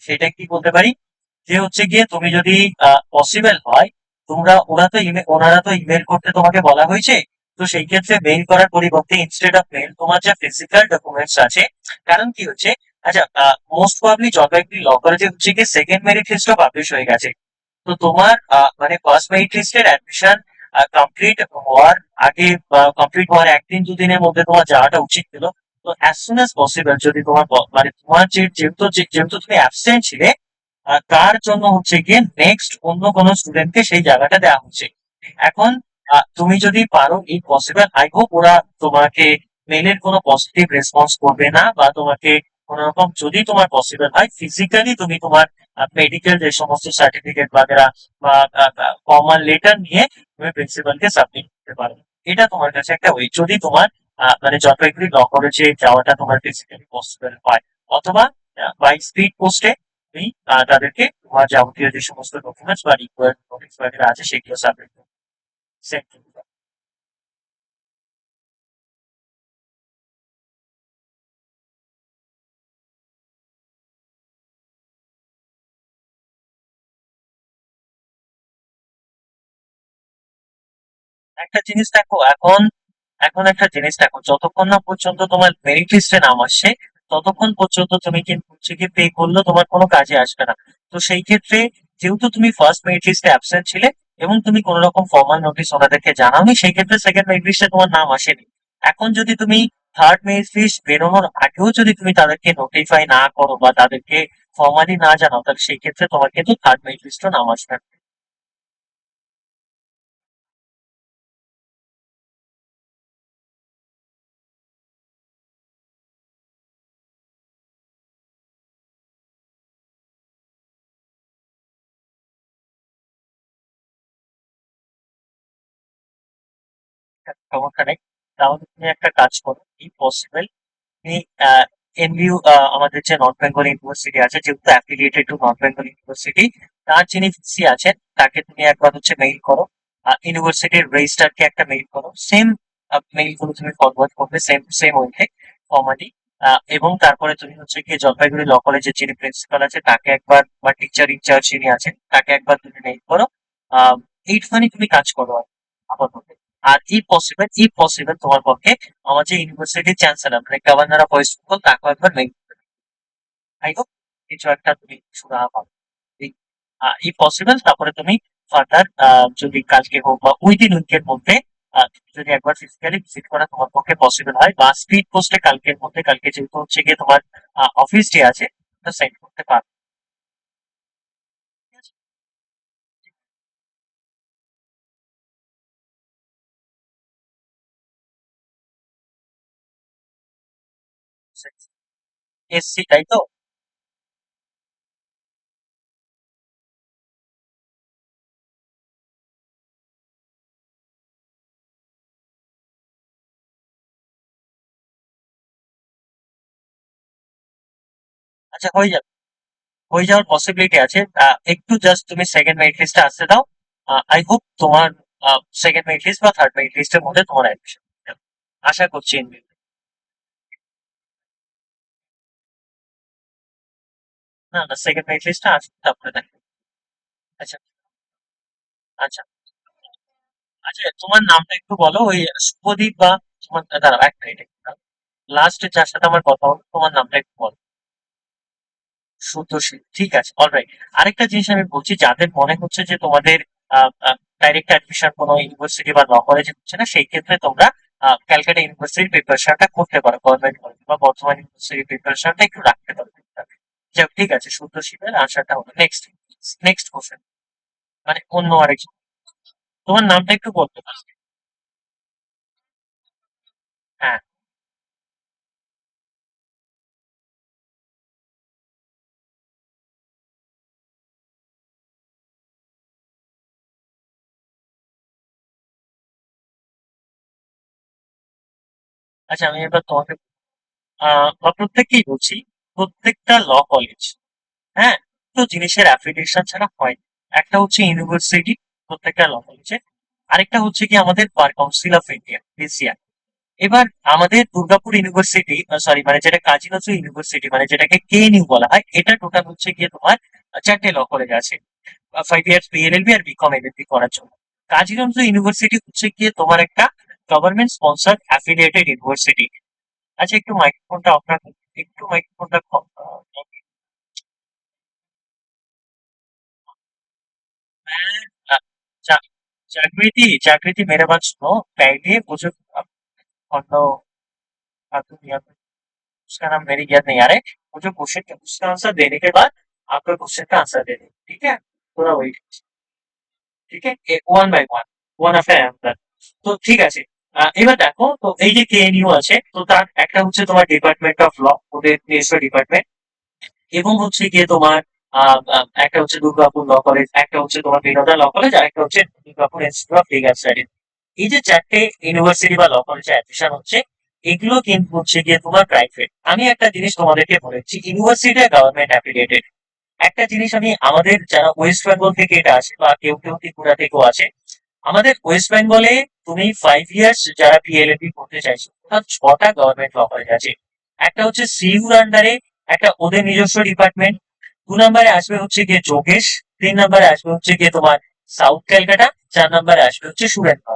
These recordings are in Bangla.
সেটা কি বলতে পারি যে হচ্ছে গিয়ে তুমি যদি পসিবল হয়, ওনারা তো ইমেল করতে তোমাকে বলা হয়েছে। তো সেই ক্ষেত্রে মেইল করার পরিবর্তে ইনস্টেড অফ মেইল তোমার যা ফিজিক্যাল ডকুমেন্টস আছে, কারণ কি হচ্ছে, আচ্ছা, মোস্ট প্রবাবলি জলপাইগুড়ি ল কলেজে হচ্ছে গিয়ে সেকেন্ড মেরিট লিস্টও পাবলিশ হয়ে গেছে। তো তোমার মানে ফার্স্ট মেরিট লিস্টের অ্যাডমিশন কমপ্লিট হওয়ার আগে বা কমপ্লিট হওয়ার একদিন দুদিনের মধ্যে তোমার যাওয়াটা উচিত ছিল। তো অ্যাজ সুন অ্যাজ পসিবল যদি তোমার মানে তোমার যেহেতু তুমি অ্যাবসেন্ট ছিলে, তার জন্য হচ্ছে গিয়ে নেক্সট অন্য কোনো স্টুডেন্টকে সেই জায়গাটা দেওয়া হচ্ছে। এখন তুমি যদি পারো, এই পসিবল, আই হোপ ওরা তোমাকে মেলের কোনো পজিটিভ রেসপন্স করবে না, বা তোমাকে কোন রকম, যদি তোমার পসিবল হয় ফিজিক্যালি তুমি তোমার মেডিকেল যে সমস্ত সার্টিফিকেট বাগেরা বা ফর্মাল লেটার নিয়ে তুমি প্রিন্সিপালকে সাবমিট করতে পারো। এটা তোমার কাছে একটা ওয়ে, যদি তোমার মানে জলপাইগুড়ি ল কলেজে যাওয়াটা তোমার ফিজিক্যালি পসিবল হয়। অথবা বাই স্পিড পোস্টে তুমি তাদেরকে তোমার যাবতীয় যে সমস্ত ডকুমেন্টস বা রিকোয়ার্ড নোটিস বাগেরা আছে সেগুলো সাবমিট সেন্ড করতে পারো। একটা জিনিস দেখো, এখন এখন একটা জিনিস দেখো, যতক্ষণ না পর্যন্ত তোমার মেরিট লিস্টে নাম আসছে, ততক্ষণ পর্যন্ত তুমি কিন্তু হচ্ছে কি পে করলেও তোমার কোনো কাজে আসবে না। তো সেই ক্ষেত্রে, যেহেতু তুমি ফার্স্ট মেরিট লিস্টে অ্যাবসেন্ট ছিলে এবং তুমি কোনো রকম ফর্মাল নোটিস ওনাদেরকে জানাওনি, সেই ক্ষেত্রে সেকেন্ড মেরিট লিস্টে তোমার নাম আসেনি। এখন যদি তুমি থার্ড মেরিট লিস্ট বেরোনোর আগেও যদি তুমি তাদেরকে নোটিফাই না করো বা তাদেরকে ফর্মালি না জানাও, তাহলে সেই ক্ষেত্রে তোমার কিন্তু থার্ড মেরিট লিস্টও নাম আসবে না। সমস্যা নেই। তাহলে তুমি একটা কাজ করো, কি পসিবল, আপনি এমবিইউ, আমাদের যে নর্থ বেঙ্গল ইউনিভার্সিটি আছে, যেহেতু affiliated to north Bengal university, তার যিনি ভিসি আছেন তাকে তুমি একবার হচ্ছে মেইল করো। ইউনিভার্সিটির রেজিস্ট্রারকে একটা মেইল করো, সেম মেইল গুলো তুমি ফরওয়ার্ড করবে, সেম সেম ওয়েতে, ফর্মালি। এবং তারপরে তুমি হচ্ছে কি জলপাইগুড়ি ল কলেজের যিনি প্রিন্সিপাল আছে তাকে একবার, বা টিচার ইনচার্জ যিনি আছেন তাকে একবার তুমি মেইল করো। এইটুখানি তুমি কাজ করো আপাতত। আর ই পসিবল তোমার পক্ষে আমার যে ইউনিভার্সিটির চ্যান্সেলর মানে গভর্নর অফ ওয়েস্ট বেঙ্গল তাকে একবার মেইল, আই হোপ কিছু একটা তুমি সুরাহা পাবে। ই পসিবল, তারপরে তুমি ফার্দার যদি কালকে হোক বা উইকের মধ্যে যদি একবার ফিজিক্যালি ভিজিট করা তোমার পক্ষে পসিবল হয়, বা স্পিড পোস্টে কালকের মধ্যে, কালকে যেহেতু হচ্ছে গিয়ে তোমার অফিস ডে আছে, তো সেন্ড করতে পারো। ঠিক আছে? এসসি, তাই তো? আচ্ছা, হয়ে যাওয়ার পসিবিলিটি আছে। একটু জাস্ট তুমি সেকেন্ড মেরিট লিস্টে আসতে দাও। আই হোপ তোমার সেকেন্ড মেরিট লিস্ট বা থার্ড মেরিট লিস্টের মধ্যে তোমার অ্যাডমিশন, আশা করছি। না, না, সেকেন্ড মেরিট লিস্টটা আসবে তারপরে দেখো। আচ্ছা, আচ্ছা, আচ্ছা, তোমার নামটা একটু বলো, ওই শুভদীপ বা তোমার, দাঁড়াও এক মিনিট, লাস্ট যার সাথে আমার কথা হলো তোমার নামটা একটু বলো। সুতোষী, ঠিক আছে, অলরাইট। আরেকটা জিনিস আমি বলছি, যাদের মনে হচ্ছে যে তোমাদের ডাইরেক্ট অ্যাডমিশন কোনো ইউনিভার্সিটি বা ল কলেজে হচ্ছে না, সেই ক্ষেত্রে তোমরা ক্যালকাটা ইউনিভার্সিটির প্রিপারেশনটা করতে পারো, গভর্নমেন্ট কলেজ বা বর্ধমান ইউনিভার্সিটির প্রিপারেশনটা একটু রাখতে পারো। যাক, ঠিক আছে, সুতোষীর আনসারটা হলো। নেক্সট, নেক্সট কোশ্চেন, মানে অন্য আরেকজন, তোমার নামটা একটু বলতে পারো। হ্যাঁ। আচ্ছা, আমি এবার তোমাকে বা প্রত্যেককেই বলছি, প্রত্যেকটা ল কলেজ, হ্যাঁ, তো জিনিসের অ্যাফিলিয়েশন ছাড়া হয় না। একটা হচ্ছে ইউনিভার্সিটি, প্রত্যেকটা ল কলেজে। আরেকটা হচ্ছে কি আমাদের bar council of India, BCI. এবার আমাদের দুর্গাপুর ইউনিভার্সিটি, সরি মানে যেটা কাজী নজরুল ইউনিভার্সিটি, মানে যেটাকে কেএনইউ বলা হয়, এটা টোটাল হচ্ছে গিয়ে তোমার চারটে ল কলেজ আছে 5 ইয়ার্স বিএলএলবি আর বিকম এলএলবি করার জন্য। কাজী নজরুল ইউনিভার্সিটি হচ্ছে গিয়ে তোমার একটা গভর্নমেন্ট স্পন্সর অ্যাফিলিয়েটেড ইউনিভার্সিটি। আচ্ছা, একটু মাইক্রোফোনটা অফ রাখুন, একটু মাইক্রোফোনটা जागृति जागृति मेरे बात सुनो पहले वो जो फॉलो उसका नाम मेरी याद नहीं आ रहा है। वो जो क्वेश्चन उसका आंसर देने के बाद आपका क्वेश्चन का आंसर दे दे, ठीक है? थोड़ा वेट, ঠিক আছে, one by one, one after another. তো ঠিক আছে, এবার দেখো তো এই যে কেএনইউ আছে, তো তার একটা হচ্ছে তোমার ডিপার্টমেন্ট অফ ল, ওদের নিজস্ব ডিপার্টমেন্ট, এবং হচ্ছে গিয়ে তোমার একটা হচ্ছে দুর্গাপুর ল কলেজ, একটা হচ্ছে তোমার বিনোদা ল কলেজ, আর একটা হচ্ছে Durgapur institute of legal studies. এই যে চারটে ইউনিভার্সিটি বা ল কলেজে অ্যাডমিশন হচ্ছে, এগুলো কিন্তু হচ্ছে গিয়ে তোমার প্রাইভেট। আমি একটা জিনিস তোমাদেরকে বলেছি, ইউনিভার্সিটি গভর্নমেন্ট অ্যাফিলিয়েটেড। একটা জিনিস আমি আমাদের যারা ওয়েস্ট বেঙ্গল থেকে এটা আছে বা কেউ কেউ ত্রিপুরা থেকেও আছে, আমাদের ওয়েস্ট বেঙ্গলে তুমি 5 ইয়ার্স যারা পিএলএলবি করতে চাইছো, অর্থাৎ 6টা গভর্নমেন্ট ল কলেজ আছে। একটা হচ্ছে সিইউর আন্ডারে একটা ওদের নিজস্ব ডিপার্টমেন্ট, 2 নম্বরে আসবে হচ্ছে গিয়ে যোগেশ, 3 নম্বরে আসবে হচ্ছে গিয়ে তোমার সাউথ ক্যালকাটা, 4 নম্বরে আসবে হচ্ছে সুরেন্দ্র।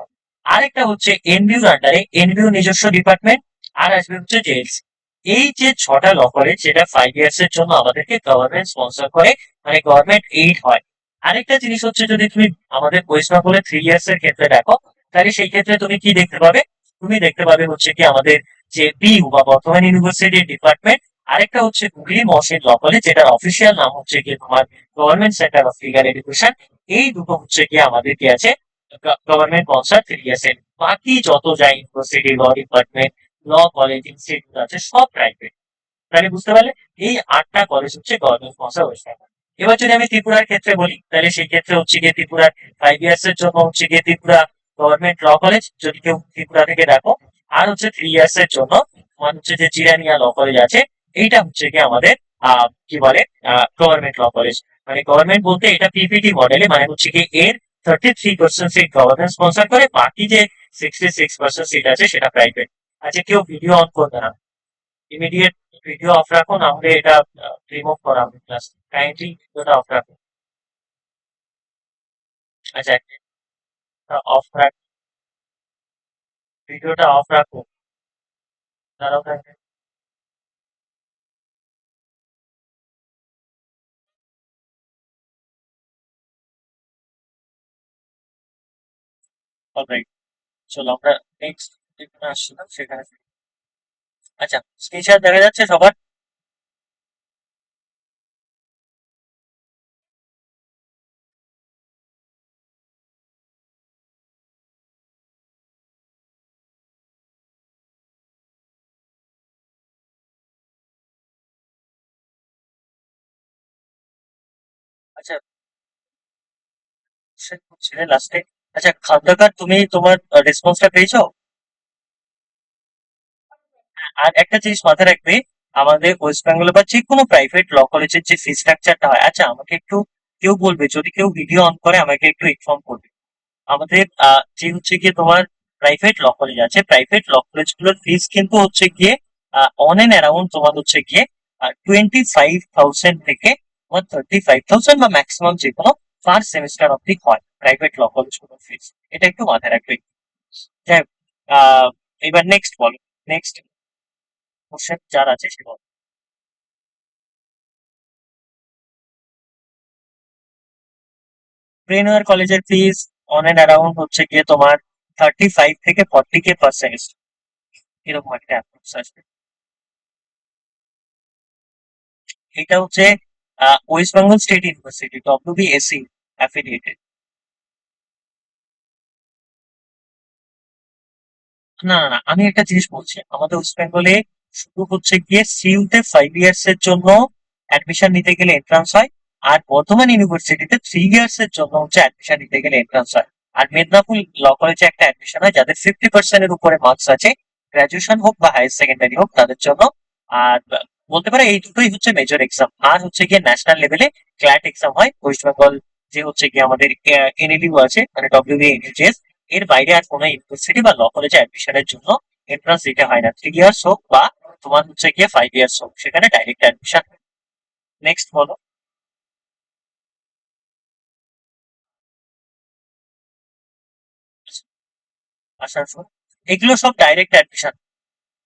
আরেকটা হচ্ছে এনবিউর আন্ডারে এনবিউ নিজস্ব ডিপার্টমেন্ট, আর আসবে হচ্ছে জেএলসি। এই যে 6টা ল কলেজ, যেটা 5 ইয়ার্স এর জন্য আমাদেরকে গভর্নমেন্ট স্পন্সর করে, মানে গভর্নমেন্ট এইড হয়। আরেকটা জিনিস হচ্ছে, যদি তুমি আমাদের ওয়েস্ট বেঙ্গলের 3 ইয়ার্স এর ক্ষেত্রে দেখো, তাহলে সেই ক্ষেত্রে তুমি কি দেখতে পাবে? তুমি দেখতে পাবে হচ্ছে কি আমাদের যে পিইউ বা বর্ধমান ইউনিভার্সিটির ডিপার্টমেন্ট, আরেকটা হচ্ছে হুগলি মহসিন ল কলেজ, যেটার অফিসিয়াল নাম হচ্ছে কি তোমার government centre of legal education. এই দুটো হচ্ছে কি আমাদের কি আছে, গভর্নমেন্ট স্পন্সর 3 ইয়ার্স এর। বাকি যত যা university, law department, law college, institute আছে, সব প্রাইভেট। তাহলে বুঝতে পারলে, এই 8টা কলেজ হচ্ছে গভর্নমেন্ট স্পন্সর ওয়েস্ট বেঙ্গল। এবার যদি আমি ত্রিপুরার ক্ষেত্রে বলি, তাহলে সেই ক্ষেত্রে হচ্ছে গিয়ে ত্রিপুরার 5 ইয়ার্স এর জন্য হচ্ছে গিয়ে ত্রিপুরা গভর্নমেন্ট ল কলেজ, যদি কেউ ত্রিপুরা থেকে দেখো। আর হচ্ছে 3 ইয়ার্স এর জন্য তোমার হচ্ছে যে জিরানিয়া ল কলেজ আছে, এইটা হচ্ছে গিয়ে আমাদের কি বলে গভর্নমেন্ট ল কলেজ। মানে গভর্নমেন্ট বলতে এটা পিপিটি মডেলে, মানে হচ্ছে কি এর 33% সিট গভর্নমেন্ট স্পন্সর করে, বাকি যে 66% সিট আছে সেটা প্রাইভেট। আচ্ছা, কেউ ভিডিও অন করবে না, ইমিডিয়েট ভিডিও অফ রাখো, না হলে এটা রিমুভ করা হবে ক্লাস। কাইন্ডলি ভিডিওটা অফ রাখো। আচ্ছা, অফ রাখ, ভিডিওটা অফ রাখো, দাঁড়াও তাহলে। অলরাইট, চলো আমরা নেক্সট যেখানে আসছিলাম সেখানে আচ্ছা, স্ক্রিনশট দেখা যাচ্ছে সবার? আচ্ছা, কোশ্চেন করছিলে লাস্টে। আচ্ছা, খাদ্যাগার তুমি তোমার রেসপন্সটা পেয়েছো? আর একটা জিনিস মাথায় রাখবে, আমাদের ওয়েস্ট বেঙ্গল বা যে কোনো প্রাইভেট ল কলেজের যে ফি স্ট্রাকচারটা হয়, আচ্ছা আমাকে একটু কেউ বলবে, যদি কেউ ভিডিও অন করে আমাকে একটু ইনফর্ম করবে। আমাদের যে হচ্ছে গিয়ে তোমার প্রাইভেট ল কলেজ আছে, প্রাইভেট ল কলেজ গুলোর ফিস কিন্তু হচ্ছে গিয়ে অন এন্ড অ্যারাউন্ড তোমার হচ্ছে গিয়ে 25,000 থেকে তোমার 35,000 বা ম্যাক্সিমাম যে কোনো পার সেমিস্টার অব্দি হয় প্রাইভেট ল কলেজ গুলোর ফিস। এটা একটু মাথায় রাখবে। যাই হোক, এবার নেক্সট বলো, নেক্সট কোশ্চেন যার আছে সে বলো। ব্রেনওয়্যার কলেজের ফিস অন এন্ড অ্যারাউন্ড হচ্ছে গিয়ে তোমার 35 থেকে 40K পার সেমিস্টার, এরকম একটা অ্যাপ্রক্স আসবে। এটা হচ্ছে West Bengal state university, WBSC affiliated. না না না, আমি একটা জিনিস বলছি, আমাদের ওয়েস্ট বেঙ্গলে শুধু হচ্ছে গিয়ে সিইউতে 5 ইয়ার্স এর জন্য অ্যাডমিশন নিতে গেলে এন্ট্রান্স হয়, আর বর্ধমান ইউনিভার্সিটিতে 3 ইয়ার্স এর জন্য হচ্ছে অ্যাডমিশন নিতে গেলে এন্ট্রান্স হয়। আর মেদিনীপুর ল কলেজে একটা অ্যাডমিশন হয় যাদের 50% এর উপরে মার্কস আছে, গ্রাজুয়েশন হোক বা হায়ার সেকেন্ডারি হোক তাদের জন্য। আর বলতে পারে এই দুটোই হচ্ছে মেজর এক্সাম। আর হচ্ছে গিয়ে ন্যাশনাল লেভেলে ক্ল্যাট এক্সাম হয় ওয়েস্ট বেঙ্গল, যে হচ্ছে গিয়ে আমাদের এনএলইউ আছে, মানে ডব্লিউবিএনইউজিএস। এর বাইরে আর কোনো ইউনিভার্সিটি বা ল কলেজে অ্যাডমিশনের জন্য এন্ট্রান্স দিতে হয় না, 3 ইয়ার্স হোক বা তোমার হচ্ছে গিয়ে 5 ইয়ার্স হোক, সেখানে ডাইরেক্ট অ্যাডমিশন। নেক্সট বলো। আসানসোল, এগুলো সব ডাইরেক্ট অ্যাডমিশন,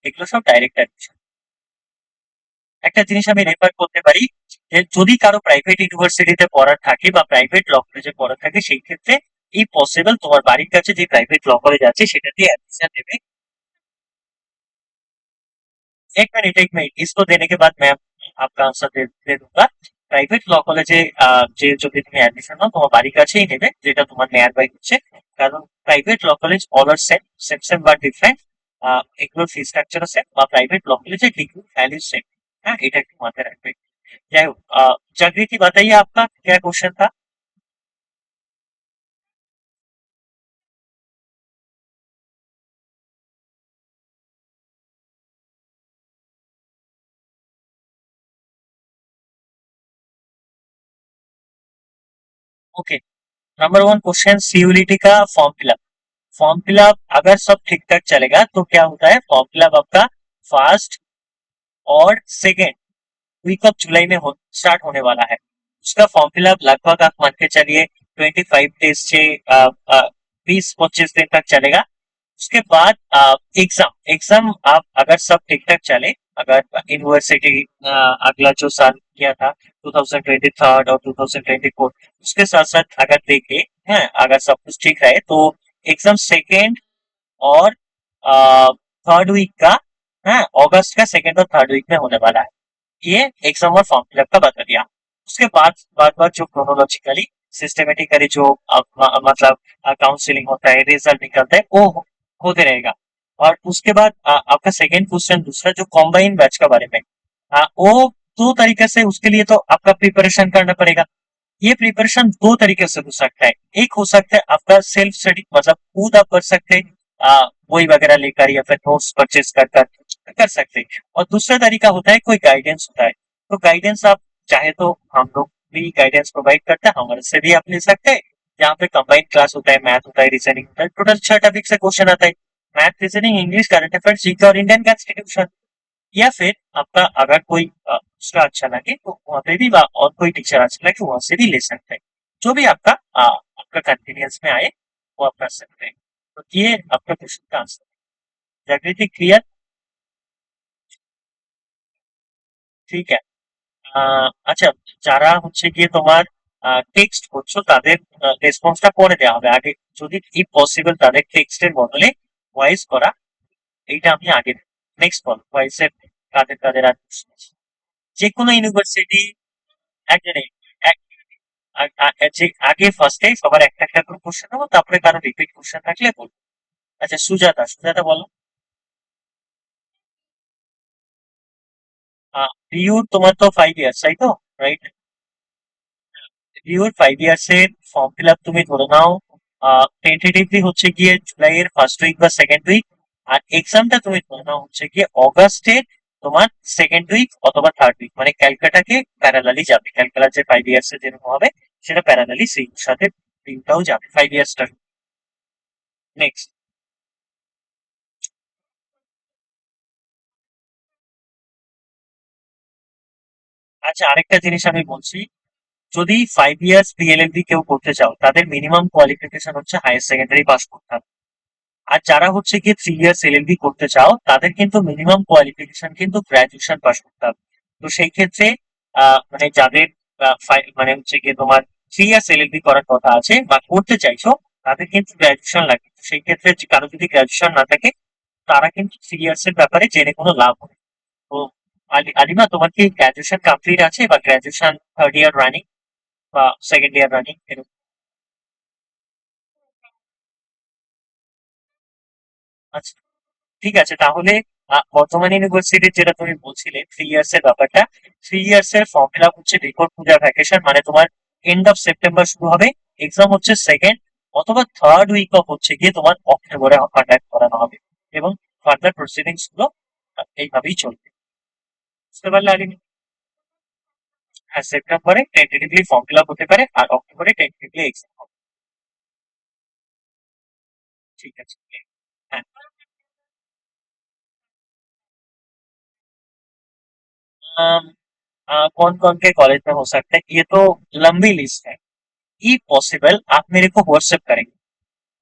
এগুলো সব ডাইরেক্ট অ্যাডমিশন। একটা জিনিস আমি রেফার করতে পারি, যে যদি কারো প্রাইভেট ইউনিভার্সিটিতে পড়ার থাকে বা প্রাইভেট ল কলেজে পড়ার থাকে, সেই ক্ষেত্রে এই পসিবল তোমার বাড়ির কাছে যে প্রাইভেট ল কলেজ আছে সেটাতে एडमिशन নেবে। एक मिनट, इसको देने के बाद मैं आपका आंसर दे दूंगा। প্রাইভেট ল কলেজে যে যদি তুমি অ্যাডমিশন নাও তোমার বাড়ির কাছেই নেবে, যেটা তোমার নেয়ার বাই হচ্ছে। কারণ প্রাইভেট ল কলেজ অল আর সেম, সেম সেম বা ডিফারেন্ট, এগুলোর ফি স্ট্রাকচারও সেম, বা প্রাইভেট ল কলেজের ডিগ্রি ভ্যালু सेम। हाँ, এটা একটু মাথায় রাখবে। যাই হোক, जागृति बताइए आपका क्या क्वेश्चन था। ओके, नंबर वन क्वेश्चन, सीयूलीटी का फॉर्म फिलअप। फॉर्म फिलअप अगर सब ठीक ठाक चलेगा तो क्या होता है, फॉर्म फिलअप आपका फर्स्ट और सेकेंड वीक ऑफ जुलाई में स्टार्ट होने वाला है। उसका फॉर्म फिलअप लगभग आप मान के चलिए 25 डेज से 20-25 दिन तक चलेगा। उसके बाद एग्जाम एग्जाम आप अगर सब ठीक ठाक चले, अगर यूनिवर्सिटी अगला जो साल किया था 2023 और 2024, उसके साथ साथ अगर देखे हैं, अगर सब कुछ ठीक रहे तो एग्जाम सेकेंड और थर्ड वीक का, है अगस्त का सेकेंड और थर्ड वीक में होने वाला है। ये एग्जाम और फॉर्म फिलअप का बता दिया। उसके बाद बाद बाद जो क्रोनोलॉजिकली सिस्टमेटिकली जो मतलब काउंसलिंग होता है, रिजल्ट निकलता है, वो होते रहेगा। और उसके बाद आपका सेकेंड क्वेश्चन दूसरा जो कॉम्बाइन बैच का बारे में, वो दो तरीके से, उसके लिए तो आपका प्रिपरेशन करना पड़ेगा। ये प्रिपरेशन दो तरीके से हो सकता है। एक हो सकता है आपका सेल्फ स्टडी, मतलब खुद आप कर सकते हैं, वही वगैरह लेकर या फिर नोट्स परचेज कर कर कर सकते हैं। और दूसरा तरीका होता है कोई गाइडेंस होता है, तो गाइडेंस आप चाहे तो हम लोग भी गाइडेंस प्रोवाइड करते हैं, हमारे से भी आप ले सकते हैं। यहाँ पे कंबाइंड क्लास होता है, मैथ होता है, रीजनिंग होता है, टोटल 6 टॉपिक से क्वेश्चन आता है। Math, reasoning, English, current affairs, GK और इंडियन कॉन्स्टिट्यूशन। या फिर आपका अगर कोई उसका अच्छा लगे तो वहाँ पे भी और कोई टीचर अच्छा लगे वहां से भी ले सकते हैं। जो भी आपका आपका कन्वीनियंस में आए वो आप कर सकते हैं। तो ये आपका क्वेश्चन का आंसर है। जागृति, क्लियर? ঠিক আছে। আচ্ছা, যারা হচ্ছে গিয়ে তোমার টেক্সট করছো তাদের রেসপন্সটা পরে দেওয়া হবে, আগে যদি কি পসিবল তাদের টেক্সটের বদলে ভয়েস করা, এইটা আমি আগে। নেক্সট বল, ভয়েসের কাদের কাদের আর যে কোনো ইউনিভার্সিটি। একজনে যে আগে ফার্স্টে সবার একটা একটা করে কোশ্চেন নেবো, তারপরে কারো রিপিট কোশ্চেন থাকলে বলবো। আচ্ছা, সুজাতা, সুজাতা বলো। রিউর তোমার তো 5 ইয়ার্স, তাই তো? রাইট। রিউর 5 ইয়ার্স এর ফর্ম ফিল আপ তুমি ধরে নাও টেন্টেটিভলি হচ্ছে গিয়ে জুলাইয়ের ফার্স্ট উইক বা সেকেন্ড উইক। আর এক্সামটা তুমি ধরে নাও হচ্ছে গিয়ে অগাস্টের তোমার সেকেন্ড উইক অথবা থার্ড উইক, মানে ক্যালকাটাকে প্যারালালি যাবে, ক্যালকাটার যে 5 ইয়ার্স এর যেরকম হবে সেটা প্যারালালি সেই সাথে দিনটাও যাবে 5 ইয়ার্সটা। নেক্সট। আচ্ছা, আরেকটা জিনিস আমি বলছি, যদি 5 ইয়ার্স পিএলএলবি কেউ করতে চাও তাদের মিনিমাম কোয়ালিফিকেশন হচ্ছে হায়ার সেকেন্ডারি পাস করতে হবে। আর যারা হচ্ছে গিয়ে 3 ইয়ার্স এলএলবি করতে চাও তাদের কিন্তু মিনিমাম কোয়ালিফিকেশন কিন্তু গ্রাজুয়েশন পাস করতে হবে। তো সেই ক্ষেত্রে মানে যাদের মানে হচ্ছে গিয়ে তোমার 3 ইয়ার্স এলএলবি করার কথা আছে বা করতে চাইছো, তাদের কিন্তু গ্রাজুয়েশন লাগে। তো সেই ক্ষেত্রে কারো যদি গ্রাজুয়েশন না থাকে তারা কিন্তু 3 ইয়ার্স এর ব্যাপারে জেনে কোনো লাভ হবে না। তো আলিমা, তোমার কি গ্রাজুয়েশন কমপ্লিট আছে বা গ্রাজুয়েশন থার্ড ইয়ার রানিং বা সেকেন্ড ইয়ার রানিং? আচ্ছা, ঠিক আছে তাহলে। বর্তমান ইউনিভার্সিটির যেটা তুমি বলছিলে 3 ইয়ার্স এর ব্যাপারটা, 3 ইয়ার্স এর ফর্ম ফিল আপ হচ্ছে বিফোর পূজা ভ্যাকেশন, মানে তোমার এন্ড অফ সেপ্টেম্বর শুরু হবে। এক্সাম হচ্ছে সেকেন্ড অথবা থার্ড উইক অফ হচ্ছে গিয়ে তোমার অক্টোবরে কন্ডাক্ট করানো হবে। এবং ফার্দার প্রসিডিংস গুলো এইভাবেই চলবে। বুঝতে পারলে আলিম? হ্যাঁ, সেপ্টেম্বরে টেন্টেটিভলি ফর্ম ফিল আপ হতে পারে আর অক্টোবরে টেন্টেটিভলি এক্সাম হবে। ঠিক আছে। হ্যাঁ। कौन कौन के कॉलेज में हो सकता है, ये तो लंबी लिस्ट है। ई पॉसिबल आप मेरे को व्हाट्सएप करेंगे।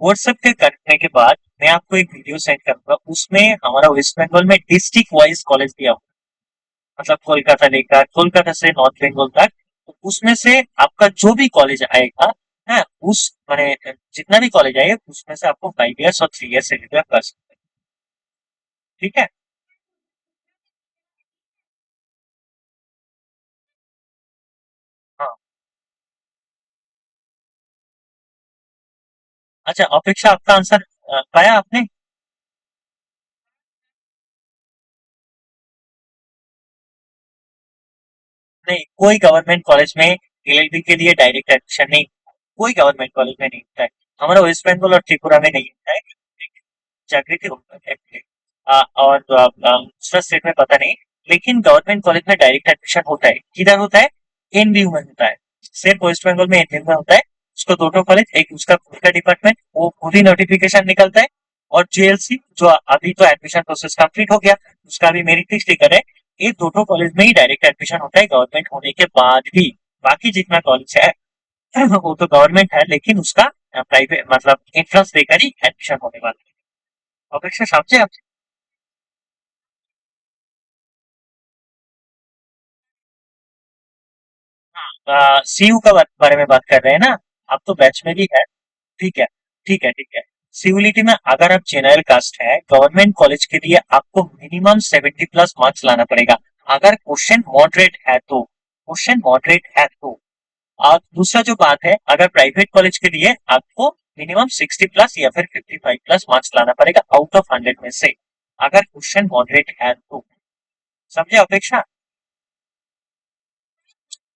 व्हाट्सएप के करने के बाद मैं आपको एक वीडियो सेंड करूंगा, उसमें हमारा वेस्ट बंगाल में डिस्ट्रिक्ट वाइज कॉलेज दिया हुआ है। मतलब कोलकाता लेकर कोलकाता से नॉर्थ बंगाल तक, तो उसमें से आपका जो भी कॉलेज आएगा है, उस मैंने जितना भी कॉलेज आएगा उसमें से आपको 5 इयर्स और 3 इयर्स एलिजिबल कर सकते हैं। ठीक है। हाँ। अच्छा, अपेक्षा आपका आंसर पाया आपने? नहीं, कोई गवर्नमेंट कॉलेज में एलएलबी के लिए डायरेक्ट एडमिशन नहीं, कोई गवर्नमेंट कॉलेज में नहीं होता है। हमारा वेस्ट बंगाल और त्रिपुरा में नहीं होता है। जागृति होता है actually। और दूसरा स्टेट में पता नहीं। लेकिन गवर्नमेंट कॉलेज में डायरेक्ट एडमिशन होता है। किधर होता है? एनबीयू में होता है। सिर्फ वेस्ट बंगाल में एनबीयू में होता है। उसको दो कॉलेज, एक उसका खुद का डिपार्टमेंट, वो खुद ही नोटिफिकेशन निकलता है। और जेएलसी जो अभी तो एडमिशन प्रोसेस कंप्लीट हो गया, उसका भी मेरिट लिस्ट लेकर है। ये दोनों कॉलेज में ही डायरेक्ट एडमिशन होता है गवर्नमेंट होने के बाद भी। बाकी जितना कॉलेज है वो तो गवर्नमेंट है, लेकिन उसका प्राइवेट मतलब एंट्रेंस देकर ही एडमिशन होने वाला है। अपेक्षा समझे आप? सीयू का बारे में बात कर रहे हैं ना? आप तो बैच में भी है। ठीक है, ठीक है, ठीक है। सीयूलिटी में अगर आप जनरल कास्ट है, गवर्नमेंट कॉलेज के लिए आपको मिनिमम 70+ मार्क्स लाना पड़ेगा। अगर क्वेश्चन मॉडरेट है तो, क्वेश्चन मॉडरेट है तो। और दूसरा जो बात है, अगर प्राइवेट कॉलेज के लिए आपको मिनिमम 60+ या फिर 55+ मार्क्स लाना पड़ेगा आउट ऑफ 100 में से, अगर क्वेश्चन मॉडरेट है तो। समझे अपेक्षा?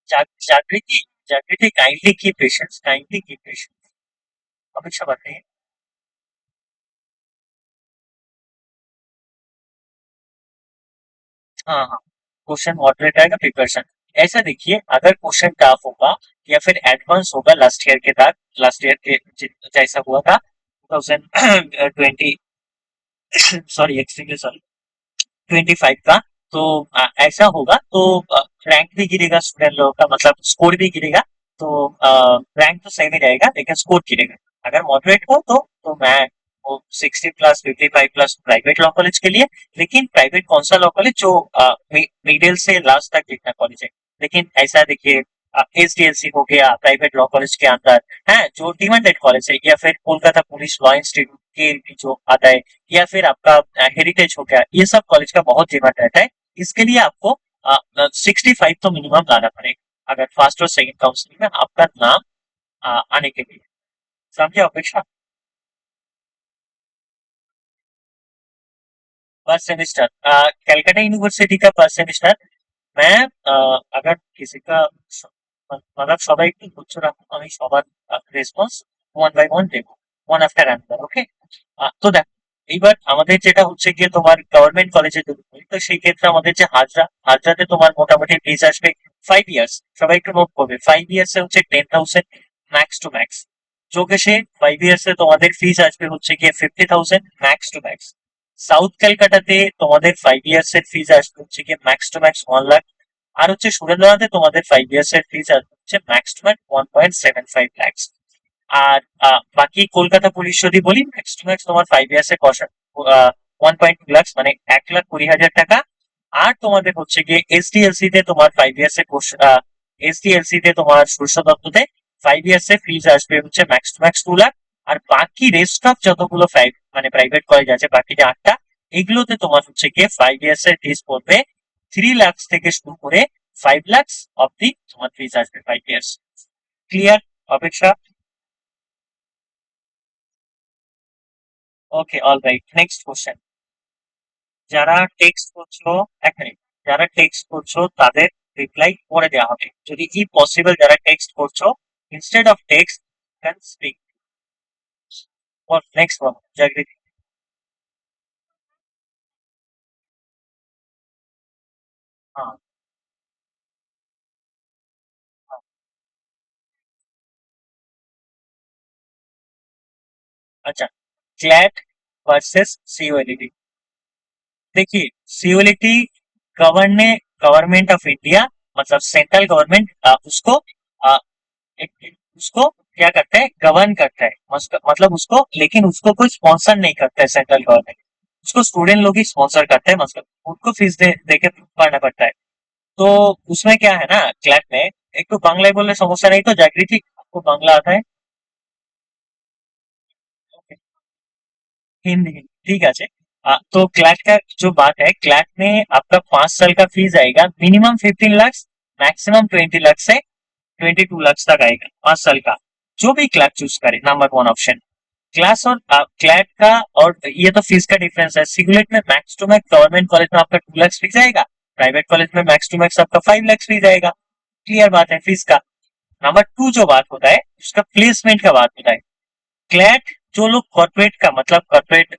जागृति, जागृति काइंडली की पेशेंस, काइंडली की पेशेंस। अपेक्षा बताइए। हाँ, हाँ। क्वेश्चन मॉडरेट आएगा, प्रिपरेशन। ऐसा देखिए, अगर क्वेश्चन टफ होगा या फिर एडवांस होगा लास्ट ईयर के साथ, लास्ट ईयर के जैसा हुआ था 2020, सॉरी एक्सट्रीमली सॉरी, 25 का। तो ऐसा होगा तो रैंक भी गिरेगा स्टूडेंट लोगों का, मतलब स्कोर भी गिरेगा। तो रैंक तो सही में रहेगा लेकिन स्कोर गिरेगा। अगर मॉडरेट हो तो मैं वो 60+, 55+ प्राइवेट लॉ कॉलेज के लिए। लेकिन प्राइवेट कौन सा लॉ कॉलेज जो मिडिल से लास्ट तक जितना कॉलेज है। लेकिन ऐसा देखिए, एसडीएलसी हो गया प्राइवेट लॉ कॉलेज के अंदर है, जो डिमांडेड कॉलेज है, या फिर कोलकाता पुलिस लॉ इंस्टीट्यूट के भी जो आता है, या फिर आपका हेरिटेज हो गया, ये सब कॉलेज का बहुत डिमांड रहता है। इसके लिए आपको 65 तो मिनिमम लाना पड़ेगा अगर फर्स्ट और सेकंड काउंसलिंग में आपका नाम आने के लिए। समझे अपेक्षा? पर सेमिस्टर कैलकाटा यूनिवर्सिटी का पर सेमिस्टर, मैं अगर किसी का मतलब সবাই একটু ধৈর্য রাখুন, আমি সবার রেসপন্স ওয়ান বাই ওয়ান দেবো, ওয়ান আফটার অ্যানাদার। ওকে? তো দেখো, এইবার আমাদের যেটা হচ্ছে গিয়ে তোমার গভর্নমেন্ট কলেজে যদি পড়ি, তো সেই ক্ষেত্রে আমাদের যে হাজরা, হাজরাতে তোমার মোটামুটি ফিস আসবে 5 ইয়ার্স। সবাই একটু নোট করবে, 5 ইয়ার্স এ হচ্ছে 10,000 ম্যাক্স টু ম্যাক্স। যোগেশে 5 ইয়ার্স এ তোমাদের ফিস আসবে হচ্ছে গিয়ে 50,000 ম্যাক্স টু ম্যাক্স। সাউথ ক্যালকাটাতে তোমাদের 5 ইয়ার্স এর ফিস আসবে হচ্ছে গিয়ে ম্যাক্স টু ম্যাক্স 1 লাখ। আর হচ্ছে সুরেন্দ্রনাথে তোমাদের 5 ইয়ার্স এর ফিস আসবে হচ্ছে ম্যাক্স টু ম্যাক্স 1.75 লাখ। আর বাকি কলকাতা পুলিশ যদি বলি, ম্যাক্স টু ম্যাক্স তোমার 5 ইয়ার্স এ 1.2 লাখ, মানে 1,20,000 টাকা। আর তোমাদের হচ্ছে গিয়ে এসডিএলসি তে তোমার 5 ইয়ার্স এ এসডিএলসি তে তোমার সূর্য দত্ততে 5 ইয়ার্স এ ফিজ আসবে হচ্ছে ম্যাক্স টু ম্যাক্স 2 লাখ। আর বাকি রেস্ট অফ যতগুলো মানে প্রাইভেট কলেজ আছে, বাকি যে 8টা, এগুলোতে তোমার হচ্ছে গিয়ে 5 ইয়ার্স এর ফিজ পড়বে 3 লাখ থেকে শুরু করে 5 লাখ অব্দি তোমার ফিজ আসবে 5 ইয়ার্স। ক্লিয়ার অপেক্ষা? ওকে, অল রাইট, নেক্সট কোশ্চেন। যারা টেক্সট করছো, এক মিনিট, যারা টেক্সট করছো তাদের রিপ্লাই পরে দেওয়া হবে। যদি ই পসিবল যারা টেক্সট করছো, instead of text can speak. Next one, Jagriti. হ্যাঁ, হ্যাঁ। আচ্ছা, ক্ল্যাট वर्सेस सीओएलईटी। देखिए, COLET govern government of India मतलब सेंट्रल गवर्नमेंट उसको अ, उसको क्या करता है, गवर्न करता है, मतलब उसको, लेकिन उसको कोई स्पॉन्सर नहीं करता है सेंट्रल गवर्नमेंट, उसको स्टूडेंट लोग ही स्पॉन्सर करते हैं, मतलब उनको फीस दे के पढ़ना पड़ता है। तो उसमें क्या है ना, क्लैट में एक तो बांग्लाয় बोलলে সমস্যা नहीं, तो जागृति आपको बांग्ला आता है? हिंदी हिंदी, ठीक है। तो क्लैट का जो बात है, क्लैट में आपका 5 साल का फीस आएगा मिनिमम 15 लाख, मैक्सिमम 20 लाख से 22 लाख तक आएगा 5 साल का, जो भी क्लैट चूज करे, नंबर वन ऑप्शन। क्लास और क्लैट का, और ये तो फीस का डिफरेंस है। सिगुलेट में max to max government college में आपका 2 लाख फीस आएगा, प्राइवेट कॉलेज में मैक्स टू मैक्स आपका 5 लाख फीस आएगा। क्लियर बात है फीस का। नंबर टू जो बात होता है उसका प्लेसमेंट का बात होता है। क्लैट जो लोग कॉर्पोरेट का मतलब कॉर्पोरेट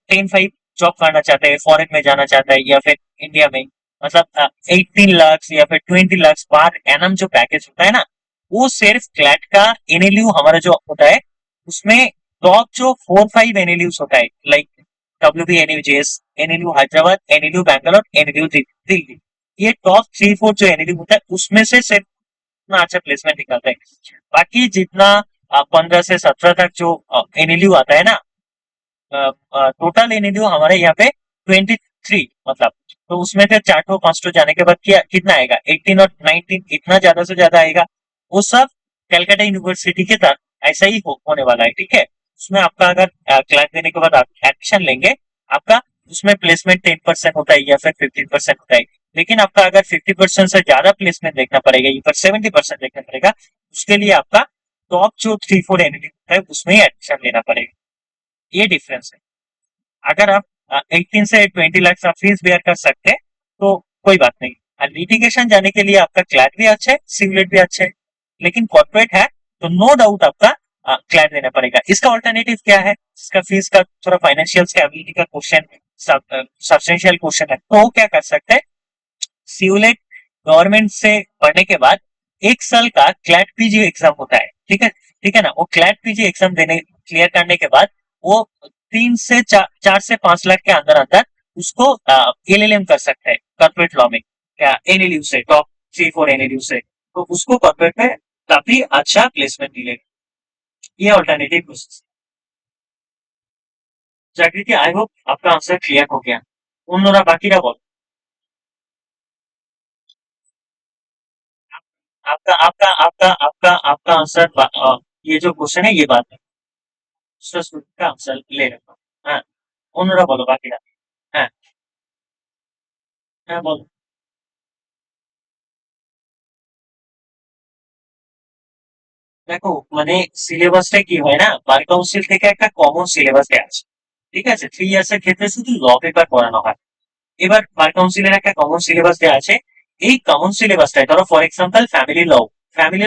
10-5 जॉब करना चाहते हैं, फॉरेन में जाना चाहता है या फिर इंडिया में, मतलब 18 लाख या फिर 20 लाख पर एनम जो पैकेज होता है ना, वो सिर्फ क्लैट का एनएलयू हमारा जो होता है उसमें टॉप जो 4-5 एनएलयूज होता है, like W B NU JS, NLU Hyderabad, NLU Bangalore, NLU Delhi, ये टॉप 3-4 जो एनएलयू होता है उसमें से सिर्फ इतना अच्छा प्लेसमेंट निकलता है। बाकी जितना 15 से 17 तक जो एनएलयू आता है ना, टोटल एनएलयू हमारे यहाँ पे 23, मतलब तो उसमें से 4-5 जाने के बाद क्या कितना आएगा, 18 और 19, इतना ज्यादा से ज्यादा आएगा। वो सब कैलकाटा यूनिवर्सिटी के तरफ ऐसा ही होने वाला है, ठीक है। उसमें आपका अगर क्लास देने के बाद आप एडमिशन लेंगे, आपका उसमें प्लेसमेंट 10% होता है या फिर 15% होता है, लेकिन आपका अगर 50% से ज्यादा प्लेसमेंट देखना पड़ेगा या फिर 70% देखना पड़ेगा, उसके लिए आपका टॉप जो 3-4 एनएलयू होता है उसमें ही एडमिशन लेना पड़ेगा। ये डिफरेंस है। अगर आप 18 से 20 लाख आप फीस बेयर कर सकते हैं तो कोई बात नहीं। लिटिगेशन जाने के लिए आपका क्लैट भी अच्छा है, सिविलेट भी अच्छा है, लेकिन कॉर्पोरेट है तो नो डाउट आपका क्लैट देना पड़ेगा। इसका ऑल्टरनेटिव क्या है, इसका फीस का थोड़ा फाइनेंशियल स्टेबिलिटी का क्वेश्चन, सब्सटेंशियल क्वेश्चन है, तो वो क्या कर सकते हैं, सिविलेट गवर्नमेंट से पढ़ने के बाद 1 साल का क्लैट पीजी एग्जाम होता है, ठीक है, ठीक है ना। वो क्लैट पीजी एग्जाम देने क्लियर करने के बाद वो 3 से 4 से 5 लाख के अंदर अंदर उसको एलएलएम कर सकते हैं कॉर्पोरेट लॉ में, क्या एनएलयू से, टॉप 3-4 एनएलयू से, तो उसको कॉर्पोरेट में काफी अच्छा प्लेसमेंट मिलेगा। ये ऑल्टरनेटिव प्रोसेस। जागृति, आई होप आपका आंसर क्लियर हो गया। অন্যরা বাকিরা বল। आपका आपका आपका आपका आपका आंसर, ये जो क्वेश्चन है ये बात है, दूसरा स्टूडेंट का आंसर ले रखा हूँ। हाँ, অন্যরা বলো বাকিরা। হ্যাঁ, হ্যাঁ বলো। দেখো মানে সিলেবাসটা কি হয় না, বার কাউন্সিল থেকে একটা কমন সিলেবাস দেওয়া আছে, ঠিক আছে, 3 ইয়ার্স এর ক্ষেত্রে শুধু ল পেপার পড়ানো হয়। এবার বার কাউন্সিলের একটা কমন সিলেবাস দেওয়া আছে, এই কমন সিলেবাসটায় ধরো ফর এক্সাম্পল ফ্যামিলি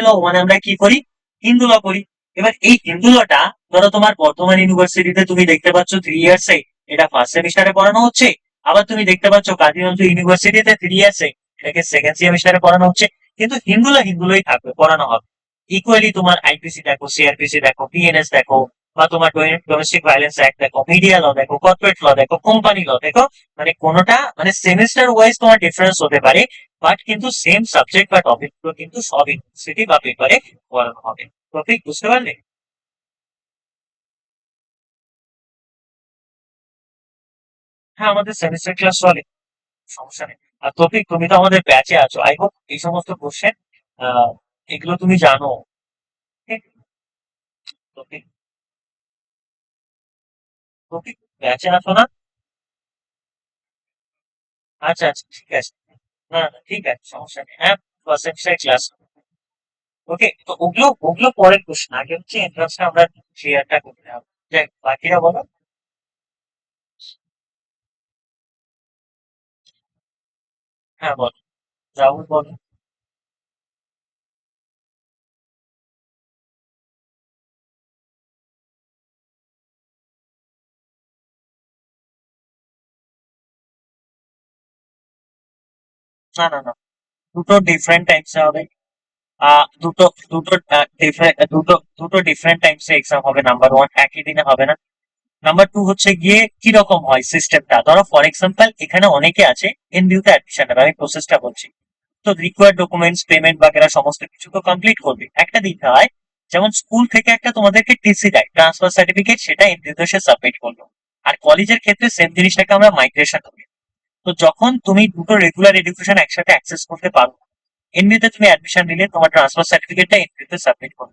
ল মানে আমরা কি করি, হিন্দু ল করি। এবার এই হিন্দু লটা ধরো তোমার বর্ধমান ইউনিভার্সিটিতে তুমি দেখতে পাচ্ছ 3 ইয়ার্সে এটা ফার্স্ট সেমিস্টারে পড়ানো হচ্ছে, আবার তুমি দেখতে পাচ্ছ কাজী নজরুল ইউনিভার্সিটিতে 3 ইয়ার্সে এটাকে সেকেন্ড সেমিস্টারে পড়ানো হচ্ছে, কিন্তু হিন্দুলাই থাকবে, পড়ানো হবে। ইকুয়ালি তোমার আইপিসি দেখো, সিআরপিসি দেখো, পিএনএস দেখো, বা তোমার ডোমেস্টিক ভায়োলেন্স অ্যাক্ট দেখো, মিডিয়া ল দেখো, কর্পোরেট ল দেখো, কোম্পানি ল দেখো, মানে কোনোটা মানে সেমিস্টার ওয়াইজ তোমার ডিফারেন্স হতে পারে, বাট কিন্তু সেম সাবজেক্ট বা টপিক গুলো কিন্তু সব ইউনিভার্সিটি বা পেপারে পড়ানো হবে। টপিক বুঝতে পারলে? হ্যাঁ, আমাদের সেমিস্টার ক্লাস চলে, সমস্যা নেই। আর টপিক, তুমি তো আমাদের ব্যাচে আছো, আই হোপ এই সমস্ত কোশ্চেন এগুলো তুমি জানো, ঠিক? টপিক টপিক ব্যাচে আছো না? আচ্ছা আচ্ছা, ঠিক আছে। না না, ঠিক আছে, সমস্যা নেই। হ্যাঁ, ফার্স্ট সেমিস্টার ক্লাস। ওকে, তো ওগুলো ওগুলো পরের কোশ্চেন, আগে হচ্ছে এন্ট্রান্সটা আমরা ক্লিয়ারটা করতে হবে। যাই হোক, বাকিরা বলো। হ্যাঁ বলো, রাহুল বলো। না না না, দুটো ডিফারেন্ট টাইপস হবে। দুটো দুটো ডিফারেন্ট দুটো দুটো ডিফারেন্ট টাইপস এক্সাম হবে, নাম্বার ওয়ান একই দিনে হবে না। নাম্বার টু হচ্ছে গিয়ে কি রকম হয় সিস্টেমটা, ধরো ফর এক্সাম্পল এখানে অনেকে আছে এনবিইউ তে অ্যাডমিশন নেবে, আমি প্রসেসটা বলছি। তো রিকোয়ার্ড ডকুমেন্টস পেমেন্ট বাগেরা সমস্ত কিছু তো কমপ্লিট করবে, একটা দিতে হয় যেমন স্কুল থেকে একটা তোমাদেরকে টিসি দেয়, ট্রান্সফার সার্টিফিকেট, সেটা এনবিইউ তে সাবমিট করলো। আর কলেজের ক্ষেত্রে সেম জিনিসটাকে আমরা মাইগ্রেশন করি। তো যখন তুমি দুটো রেগুলার এডুকেশন একসাথে অ্যাক্সেস করতে পারো, এনবিইউ তে তুমি অ্যাডমিশন নিলে তোমার ট্রান্সফার সার্টিফিকেটটা এনবিইউ তে সাবমিট করো।